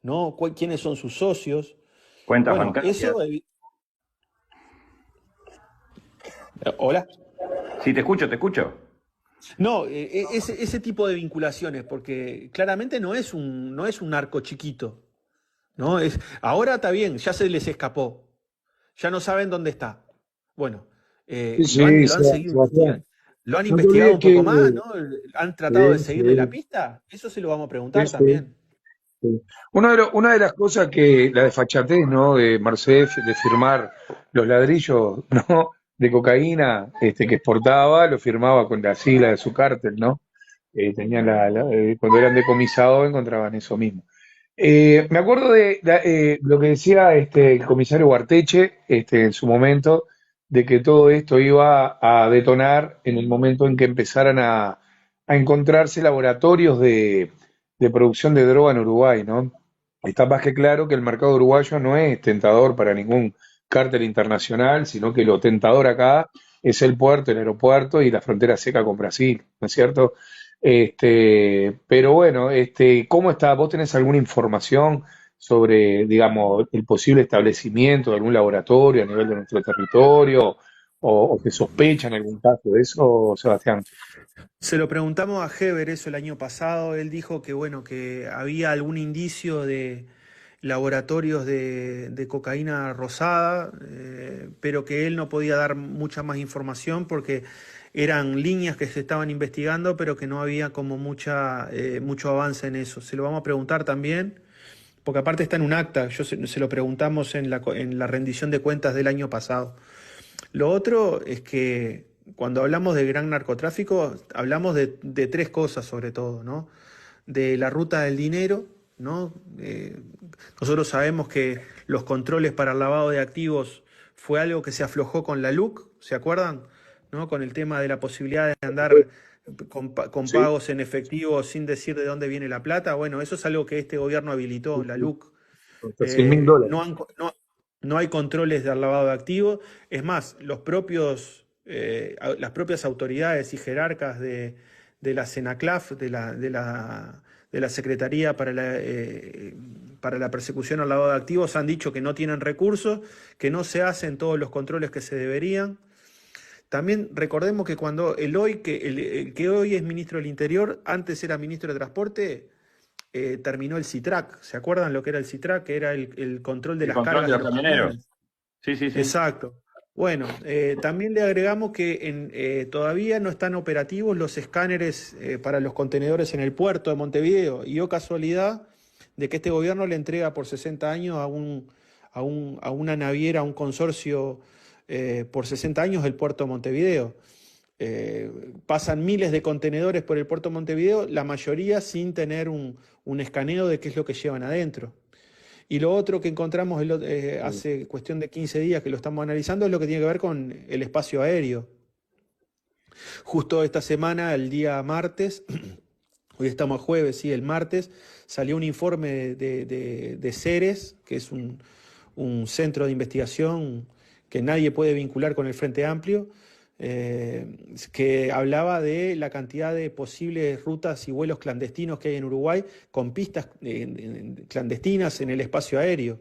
¿no? ¿Quiénes son sus socios? Cuentas Bueno, bancarias. eso... ¿Hola? Sí, te escucho. No, ese tipo de vinculaciones, porque claramente no es un narco chiquito, ¿no? Ahora está bien, ya se les escapó, ya no saben dónde está. Bueno, Sí, lo han, sí, lo han seguido Sebastián. investigando. ¿Lo han No te investigado olvides un poco que... más, ¿no? ¿Han tratado de Sí, seguirle la sí, pista? Eso se lo vamos a sí, preguntar sí. también. Sí. Una de las cosas que, la desfachatez, ¿no? De Marcef, de firmar los ladrillos, ¿no? De cocaína, que exportaba, lo firmaba con la sigla de su cártel, ¿no? Tenían cuando eran decomisados encontraban eso mismo. Me acuerdo de lo que decía el comisario Guarteche en su momento, de que todo esto iba a detonar en el momento en que empezaran a encontrarse laboratorios de producción de droga en Uruguay, ¿no? Está más que claro que el mercado uruguayo no es tentador para ningún cártel internacional, sino que lo tentador acá es el puerto, el aeropuerto y la frontera seca con Brasil, ¿no es cierto? Pero bueno, ¿cómo está? ¿Vos tenés alguna información sobre, digamos, el posible establecimiento de algún laboratorio a nivel de nuestro territorio? ¿O se sospecha en algún caso de eso, Sebastián? Se lo preguntamos a Heber eso el año pasado. Él dijo que bueno, que había algún indicio de laboratorios de cocaína rosada, pero que él no podía dar mucha más información porque eran líneas que se estaban investigando, pero que no había como mucho avance en eso. Se lo vamos a preguntar también, porque aparte está en un acta. Se lo preguntamos en la rendición de cuentas del año pasado. Lo otro es que cuando hablamos de gran narcotráfico, hablamos de tres cosas sobre todo, ¿no? De la ruta del dinero, ¿no? Nosotros sabemos que los controles para el lavado de activos fue algo que se aflojó con la LUC, ¿se acuerdan? ¿No? Con el tema de la posibilidad de andar con Sí, pagos en efectivo sin decir de dónde viene la plata. Bueno, eso es algo que este gobierno habilitó, sí, la sí. LUC. Hasta 100.000 dólares. No hay controles del lavado de activos. Es más, las propias autoridades y jerarcas de la CENACLAF, de la Secretaría para la Persecución al Lavado de Activos, han dicho que no tienen recursos, que no se hacen todos los controles que se deberían. También recordemos que cuando el que hoy es ministro del Interior, antes era ministro de Transporte, terminó el CITRAC. ¿Se acuerdan lo que era el CITRAC? Que era el control de El las control cargas de de los los camioneros. camiones. Sí, sí, sí. Exacto. Bueno, también le agregamos que todavía no están operativos los escáneres para los contenedores en el puerto de Montevideo. Y oh casualidad de que este gobierno le entrega por 60 años a una naviera, a un consorcio por 60 años el puerto de Montevideo. Pasan miles de contenedores por el puerto de Montevideo, la mayoría sin tener un escaneo de qué es lo que llevan adentro. Y lo otro que encontramos hace cuestión de 15 días que lo estamos analizando es lo que tiene que ver con el espacio aéreo. Justo esta semana, el día martes, hoy estamos a jueves, sí, el martes, salió un informe de CERES, que es un centro de investigación que nadie puede vincular con el Frente Amplio, que hablaba de la cantidad de posibles rutas y vuelos clandestinos que hay en Uruguay, con pistas clandestinas en el espacio aéreo.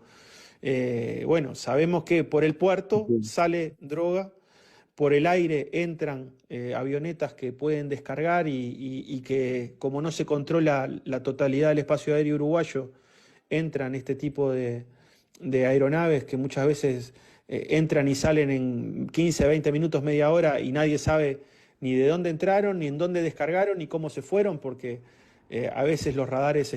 Bueno, sabemos que por el puerto sale droga, por el aire entran avionetas que pueden descargar y que, como no se controla la totalidad del espacio aéreo uruguayo, entran este tipo de aeronaves que muchas veces entran y salen en 15, 20 minutos, media hora y nadie sabe ni de dónde entraron, ni en dónde descargaron, ni cómo se fueron, porque a veces los radares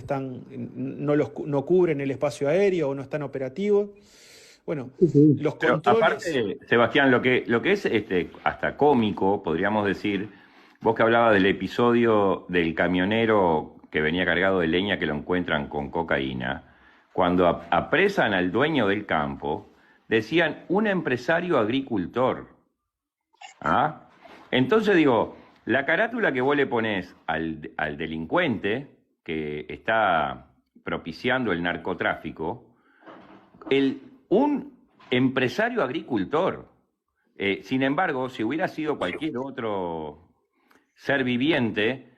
no cubren el espacio aéreo o no están operativos. Bueno, Sí, sí. los Pero controles... aparte, Sebastián, lo que es hasta cómico, podríamos decir, vos que hablabas del episodio del camionero que venía cargado de leña que lo encuentran con cocaína, cuando apresan al dueño del campo, decían un empresario agricultor. ¿Ah? Entonces digo, la carátula que vos le ponés al delincuente que está propiciando el narcotráfico, un empresario agricultor. Sin embargo, si hubiera sido cualquier otro ser viviente,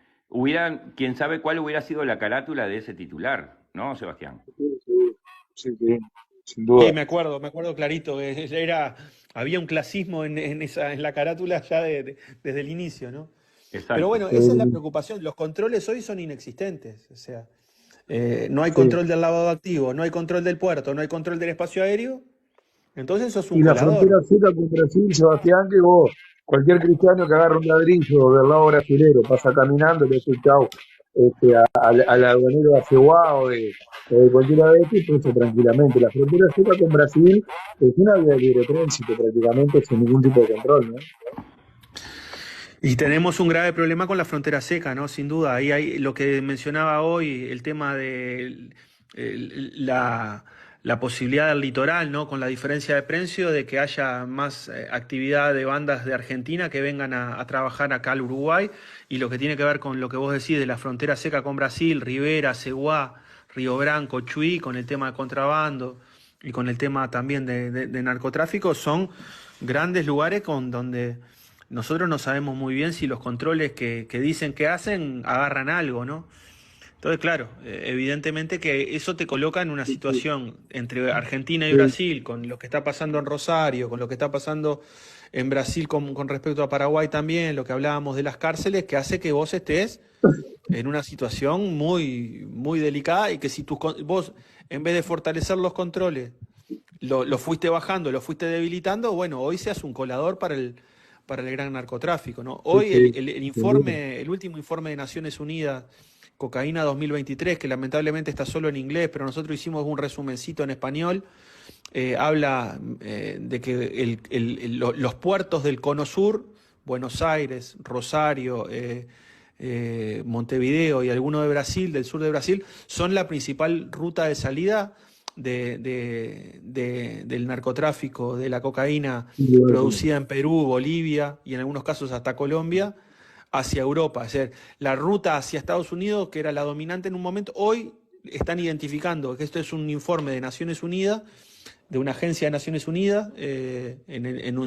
quién sabe cuál hubiera sido la carátula de ese titular, ¿no, Sebastián? Sí, sí, sí, sí, sin Sí, duda. me acuerdo clarito. Había un clasismo en la carátula ya desde el inicio, ¿no? Pero Exacto. bueno, esa es la preocupación. Los controles hoy son inexistentes. O sea, no hay Sí. control del lavado de activos, no hay control del puerto, no hay control del espacio aéreo, entonces sos un Y la colador. frontera seca con Brasil, Sebastián, que vos, cualquier cristiano que agarra un ladrillo del lado brasilero, pasa caminando, le hace chau al aduanero de Aceguá o de cualquiera de estos, y pasa tranquilamente. La frontera seca con Brasil es una vía de libre tránsito prácticamente sin ningún tipo de control, ¿no? Y tenemos un grave problema con la frontera seca, ¿no? Sin duda. Ahí hay lo que mencionaba hoy, el tema de la posibilidad del litoral, ¿no? Con la diferencia de precio, de que haya más actividad de bandas de Argentina que vengan a trabajar acá al Uruguay, y lo que tiene que ver con lo que vos decís de la frontera seca con Brasil, Rivera, Ceguá, Río Branco, Chuy, con el tema de contrabando y con el tema también de narcotráfico, son grandes lugares con donde nosotros no sabemos muy bien si los controles que dicen que hacen agarran algo, ¿no? Entonces, claro, evidentemente que eso te coloca en una situación entre Argentina y Sí, Brasil, con lo que está pasando en Rosario, con lo que está pasando en Brasil con respecto a Paraguay también, lo que hablábamos de las cárceles, que hace que vos estés en una situación muy, muy delicada, y que si vos, en vez de fortalecer los controles, lo fuiste bajando, lo fuiste debilitando, bueno, hoy seas un colador para el gran narcotráfico, ¿no? sí, Hoy sí, el sin duda. informe, el último informe de Naciones Unidas, Cocaína 2023, que lamentablemente está solo en inglés, pero nosotros hicimos un resumencito en español, habla de que los puertos del Cono Sur, Buenos Aires, Rosario, Montevideo y alguno de Brasil, del sur de Brasil, son la principal ruta de salida del narcotráfico, de la cocaína producida en Perú, Bolivia y en algunos casos hasta Colombia, hacia Europa. Es decir, la ruta hacia Estados Unidos, que era la dominante en un momento, hoy están identificando que esto es un informe de Naciones Unidas, de una agencia de Naciones Unidas,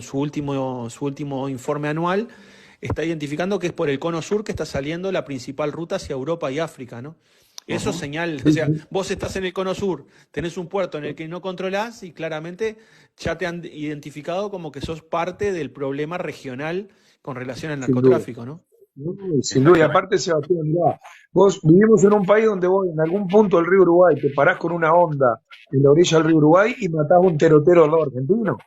su último informe anual, está identificando que es por el Cono Sur que está saliendo la principal ruta hacia Europa y África, ¿no? Eso señal, o Sí, sea, sí. vos estás en el Cono Sur, tenés un puerto en el que no controlás y claramente ya te han identificado como que sos parte del problema regional con relación al Sin duda. narcotráfico, ¿no? No, sin duda. Y Exactamente. aparte, Sebastián, mirá, vos vivimos en un país donde vos en algún punto del río Uruguay te parás con una onda en la orilla del río Uruguay y matás un terotero al lado argentino.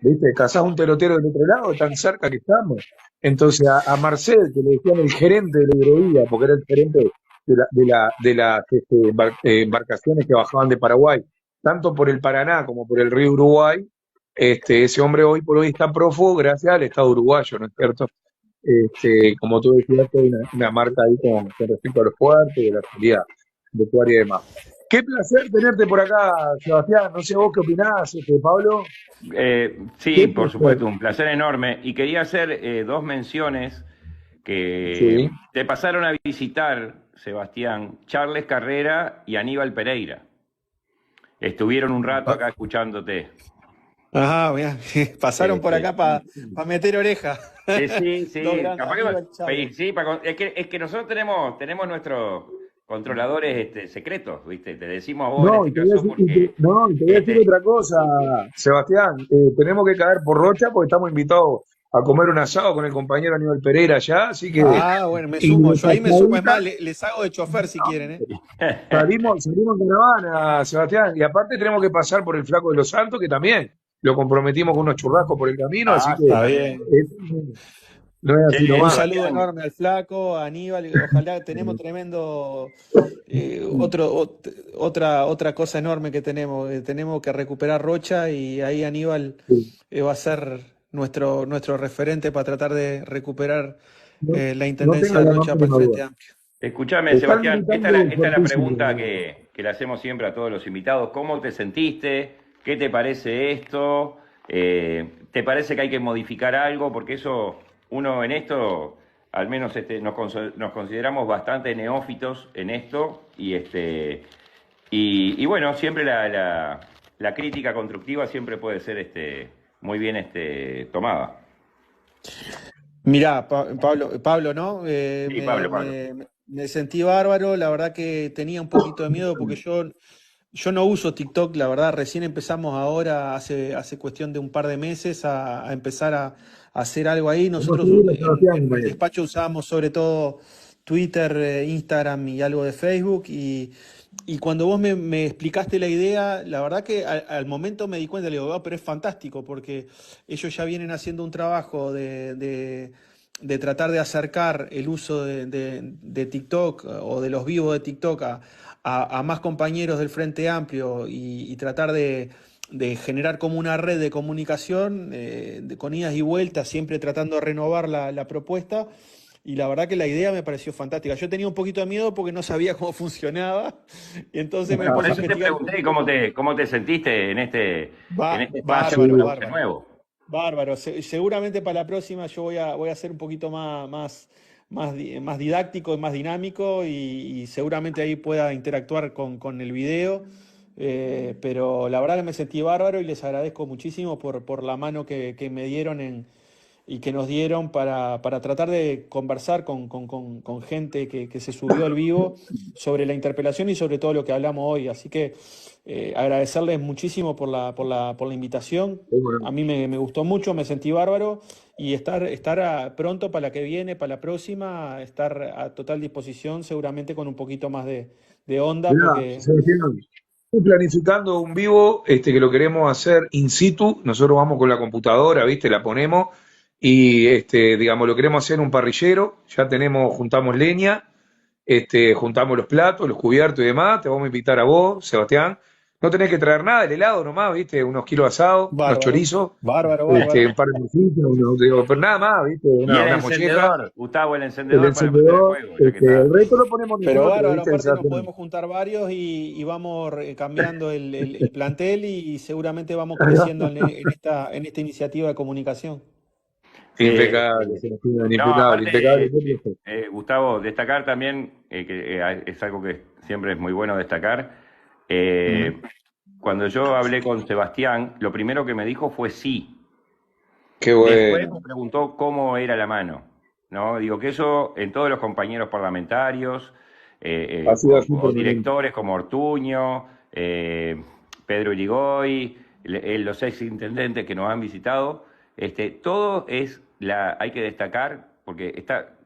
¿Viste? Cazás un terotero del otro lado, tan cerca que estamos. Entonces, a Marcel, que le decían el gerente de la hidrovía, porque era el gerente de las embarcaciones que bajaban de Paraguay, tanto por el Paraná como por el río Uruguay, ese hombre hoy por hoy está prófugo gracias al Estado uruguayo, ¿no es cierto? Como tú decías, hay una marca ahí con respecto a los puertos, de la salida de tu área y demás. Qué placer tenerte por acá, Sebastián. No sé vos qué opinás, Pablo. Sí, Qué por placer. supuesto, un placer enorme. Y quería hacer dos menciones que Sí. te pasaron a visitar, Sebastián, Charles Carrera y Aníbal Pereira. Estuvieron un rato acá escuchándote. Ajá, mirá, pasaron por Este, acá para meter oreja. sí, Dos sí, grandes, capaz Aníbal que, Chávez. sí, es que nosotros tenemos nuestros controladores secretos, ¿viste? Te decimos vos en No, este caso porque y te voy a decir este, otra cosa, Sebastián. Tenemos que caer por Rocha porque estamos invitados a comer un asado con el compañero Aníbal Pereira allá, así que Ah, bueno, me y sumo. de Yo ahí me sumo. Es más, pasadita, les hago de chofer si quieren, ¿eh? salimos en caravana, Sebastián, y aparte tenemos que pasar por el Flaco de los Santos, que también lo comprometimos con unos churrascos por el camino, así ah, que Está bien. no es así che, Un nomás. saludo Sebastián, enorme al Flaco, a Aníbal. Ojalá tenemos tremendo. Otra cosa enorme que tenemos que recuperar Rocha, y ahí Aníbal va a ser nuestro referente para tratar de recuperar No, la no intendencia tengas de la más Rocha para el mínima duda. Frente Amplio. escúchame, Están Sebastián, militando esta es la pregunta fuertísimo. que le hacemos siempre a todos los invitados. ¿Cómo te sentiste? ¿Qué te parece esto? ¿Te parece que hay que modificar algo? Porque eso, uno en esto, al menos nos consideramos bastante neófitos en esto, y bueno, siempre la crítica constructiva siempre puede ser muy bien tomada. Mirá, Pablo, ¿no? Sí, Pablo. Me sentí bárbaro. La verdad que tenía un poquito de miedo porque yo no uso TikTok, la verdad. Recién empezamos ahora, hace cuestión de un par de meses, a empezar a hacer algo ahí. Vamos a Nosotros seguirlo, en Sebastián, el compañero. despacho usábamos sobre todo Twitter, Instagram y algo de Facebook. Y cuando vos me explicaste la idea, la verdad que al momento me di cuenta, le digo, "Ah, pero es fantástico, porque ellos ya vienen haciendo un trabajo de tratar de acercar el uso de TikTok o de los vivos de TikTok a más compañeros del Frente Amplio y tratar de generar como una red de comunicación con idas y vueltas, siempre tratando de renovar la propuesta. Y la verdad que la idea me pareció fantástica. Yo tenía un poquito de miedo porque no sabía cómo funcionaba. Y entonces me Por puse a eso te investigar. pregunté cómo te sentiste en este espacio que Bárbaro, propuse bárbaro. nuevo. Bárbaro. Seguramente para la próxima yo voy a ser un poquito más didáctico y más dinámico y seguramente ahí pueda interactuar con el video. Pero la verdad que me sentí bárbaro y les agradezco muchísimo por la mano que me dieron y que nos dieron para tratar de conversar con gente que se subió al vivo sobre la interpelación y sobre todo lo que hablamos hoy. Así que agradecerles muchísimo por la invitación. A mí me gustó mucho, me sentí bárbaro y estar pronto para la que viene, para la próxima, estar a total disposición, seguramente con un poquito más de onda, Mirá, porque Sebastián, estoy planificando un vivo que lo queremos hacer in situ. Nosotros vamos con la computadora, ¿viste? La ponemos y digamos, lo queremos hacer en un parrillero. Ya juntamos leña, juntamos los platos, los cubiertos y demás. Te vamos a invitar a vos, Sebastián. No tenés que traer nada, el helado nomás, ¿viste? Unos kilos de asado, unos bárbaro, chorizos, bárbaro. un par de morcitos, pero nada más, ¿viste? Y el Una molleja, encendedor, Gustavo, el el encendedor para prender el encendedor, fuego, ya que está. el resto lo ponemos Pero nosotros, bárbaro, ¿viste, aparte nos Sebastián? podemos juntar varios y vamos cambiando el plantel y seguramente vamos creciendo en esta iniciativa de comunicación. Impecable, Sebastián, No, impecable, impecable. aparte, Gustavo, destacar también, que es algo que siempre es muy bueno destacar, cuando yo hablé con Sebastián, lo primero que me dijo fue sí. Qué Después bueno. me preguntó cómo era la mano, ¿no? Digo que eso en todos los compañeros parlamentarios, Ha sido así o permanente. directores como Ortuño, Pedro Irigoy, los ex intendentes que nos han visitado, todo hay que destacar, porque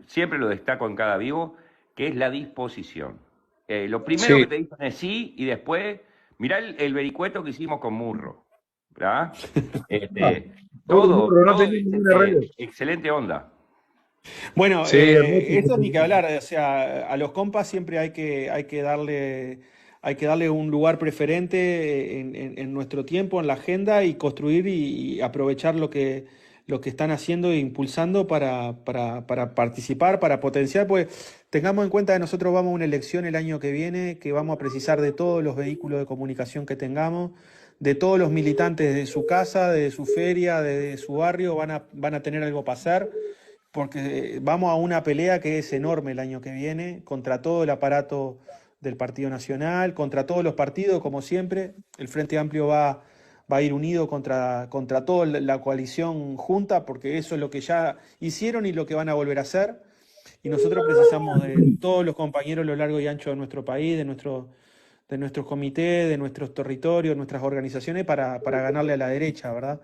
siempre lo destaco en cada vivo, que es la disposición. Lo primero Sí, que te dicen es sí, y después, mirá el vericueto que hicimos con Murro, ¿verdad? Todo no tenía ninguna red. excelente onda. Bueno, Sí, hermoso. esto ni que hablar, o sea, a los compas siempre hay que darle un lugar preferente en nuestro tiempo, en la agenda y construir y aprovechar lo que están haciendo e impulsando para participar, para potenciar, pues tengamos en cuenta que nosotros vamos a una elección el año que viene, que vamos a precisar de todos los vehículos de comunicación que tengamos, de todos los militantes de su casa, de su feria, de su barrio, van a tener algo para hacer porque vamos a una pelea que es enorme el año que viene contra todo el aparato del Partido Nacional, contra todos los partidos, como siempre. El Frente Amplio va a ir unido contra toda la coalición junta, porque eso es lo que ya hicieron y lo que van a volver a hacer. Y nosotros precisamos de todos los compañeros a lo largo y ancho de nuestro país, de nuestros comités, de nuestros territorios, nuestras organizaciones, para ganarle a la derecha, ¿verdad?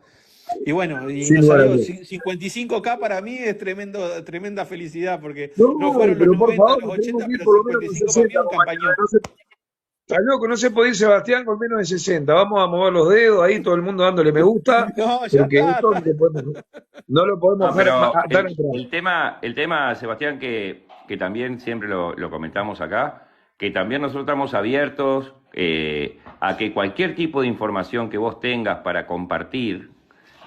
Y bueno, y Sin nos lugar a salió dudas. 55K para mí es tremenda felicidad, porque No, no fueron los pero por 90, favor, los tenemos 80, que ir pero por lo menos con 55 para mí es 60, un campañón. Está loco, no se puede ir Sebastián con menos de 60. Vamos a mover los dedos ahí, todo el mundo dándole me gusta, No, ya porque está. esto no lo podemos No, pero dar atrás. el tema, Sebastián, que también siempre lo comentamos acá, que también nosotros estamos abiertos a que cualquier tipo de información que vos tengas para compartir,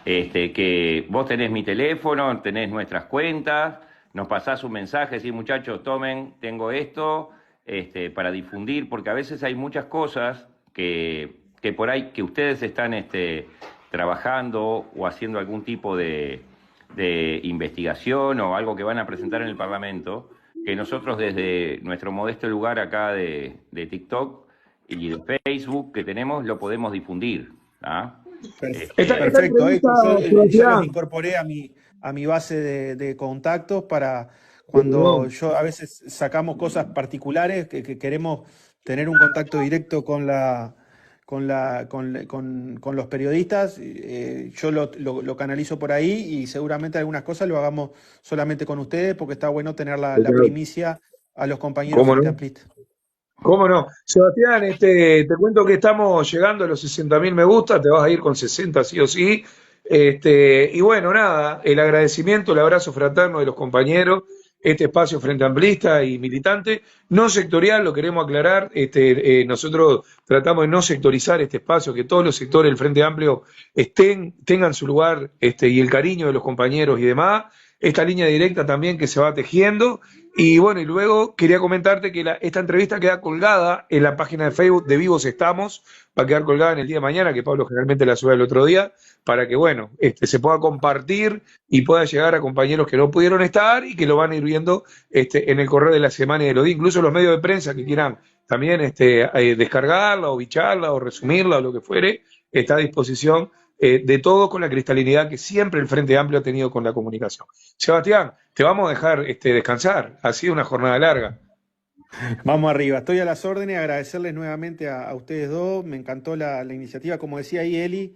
que vos tenés mi teléfono, tenés nuestras cuentas, nos pasás un mensaje, decís, muchachos, tomen, tengo esto, para difundir, porque a veces hay muchas cosas que por ahí que ustedes están trabajando o haciendo algún tipo de investigación o algo que van a presentar en el Parlamento, que nosotros desde nuestro modesto lugar acá de TikTok y de Facebook que tenemos, lo podemos difundir. ¿Ah? Esta Perfecto. entrevista, Yo los Sebastián, incorporé a mi base de contactos para cuando yo a veces sacamos cosas particulares que queremos tener un contacto directo con los periodistas, yo lo canalizo por ahí y seguramente algunas cosas lo hagamos solamente con ustedes porque está bueno tener la primicia a los compañeros ¿Cómo frente no? amplistas. ¿Cómo no? Sebastián, te cuento que estamos llegando a los 60.000 me gusta, te vas a ir con 60 sí o sí. Y bueno, nada, el agradecimiento, el abrazo fraterno de los compañeros, este espacio frente amplista y militante, no sectorial, lo queremos aclarar, nosotros tratamos de no sectorizar este espacio, que todos los sectores del Frente Amplio tengan su lugar, y el cariño de los compañeros y demás, esta línea directa también que se va tejiendo. Y bueno, y luego quería comentarte que esta entrevista queda colgada en la página de Facebook de Vivos Estamos, va a quedar colgada en el día de mañana, que Pablo generalmente la sube el otro día, para que, bueno, se pueda compartir y pueda llegar a compañeros que no pudieron estar y que lo van a ir viendo en el correo de la semana y de los días, incluso los medios de prensa que quieran también descargarla o bicharla o resumirla o lo que fuere, está a disposición de todos con la cristalinidad que siempre el Frente Amplio ha tenido con la comunicación. Sebastián, te vamos a dejar descansar, ha sido una jornada larga. Vamos arriba, estoy a las órdenes, agradecerles nuevamente a ustedes dos, me encantó la iniciativa, como decía ahí Eli,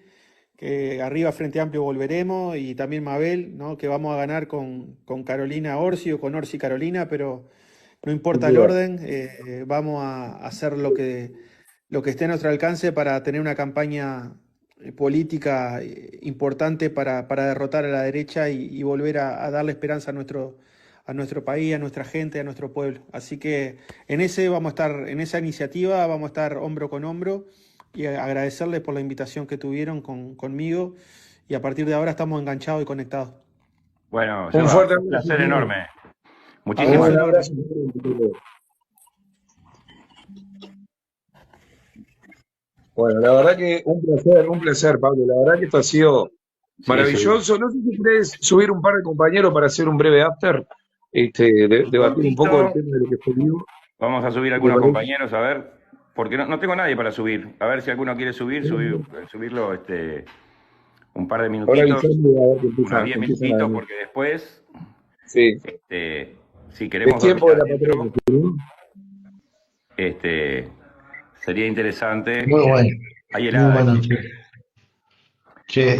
que arriba Frente Amplio volveremos, y también Mabel, ¿no? Que vamos a ganar con Carolina Orsi o con Orsi Carolina, pero no importa el orden, vamos a hacer lo que esté a nuestro alcance para tener una campaña política importante para derrotar a la derecha y volver a darle esperanza a nuestro país, a nuestra gente, a nuestro pueblo. Así que en esa iniciativa vamos a estar hombro con hombro, y agradecerles por la invitación que tuvieron conmigo, y a partir de ahora estamos enganchados y conectados. Bueno, Un Seba, fuerte un placer enorme. un Muchísimas abrazo. Bueno, la verdad que un placer, Pablo. La verdad que esto ha sido Sí, maravilloso. No sé si querés subir un par de compañeros para hacer un breve after, debatir un poco el cortito. tema de lo que fue vivo. Vamos a subir ¿Te algunos parece? compañeros, a ver, porque no tengo nadie para subir. A ver si alguno quiere subirlo un par de Ahora minutitos, avisando a ver que unos 10 empiezan a minutitos, venir. porque después, Sí, si es queremos tiempo dormir de la adentro, patrona. sería interesante. Muy bueno, Hay muy helada, bueno, ¿sí? che. Che,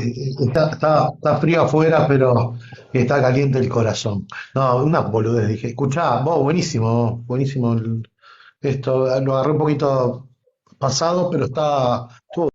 está frío afuera, pero está caliente el corazón. No, una boludez, dije. Escuchá, vos, buenísimo, buenísimo esto. Lo agarré un poquito pasado, pero estuvo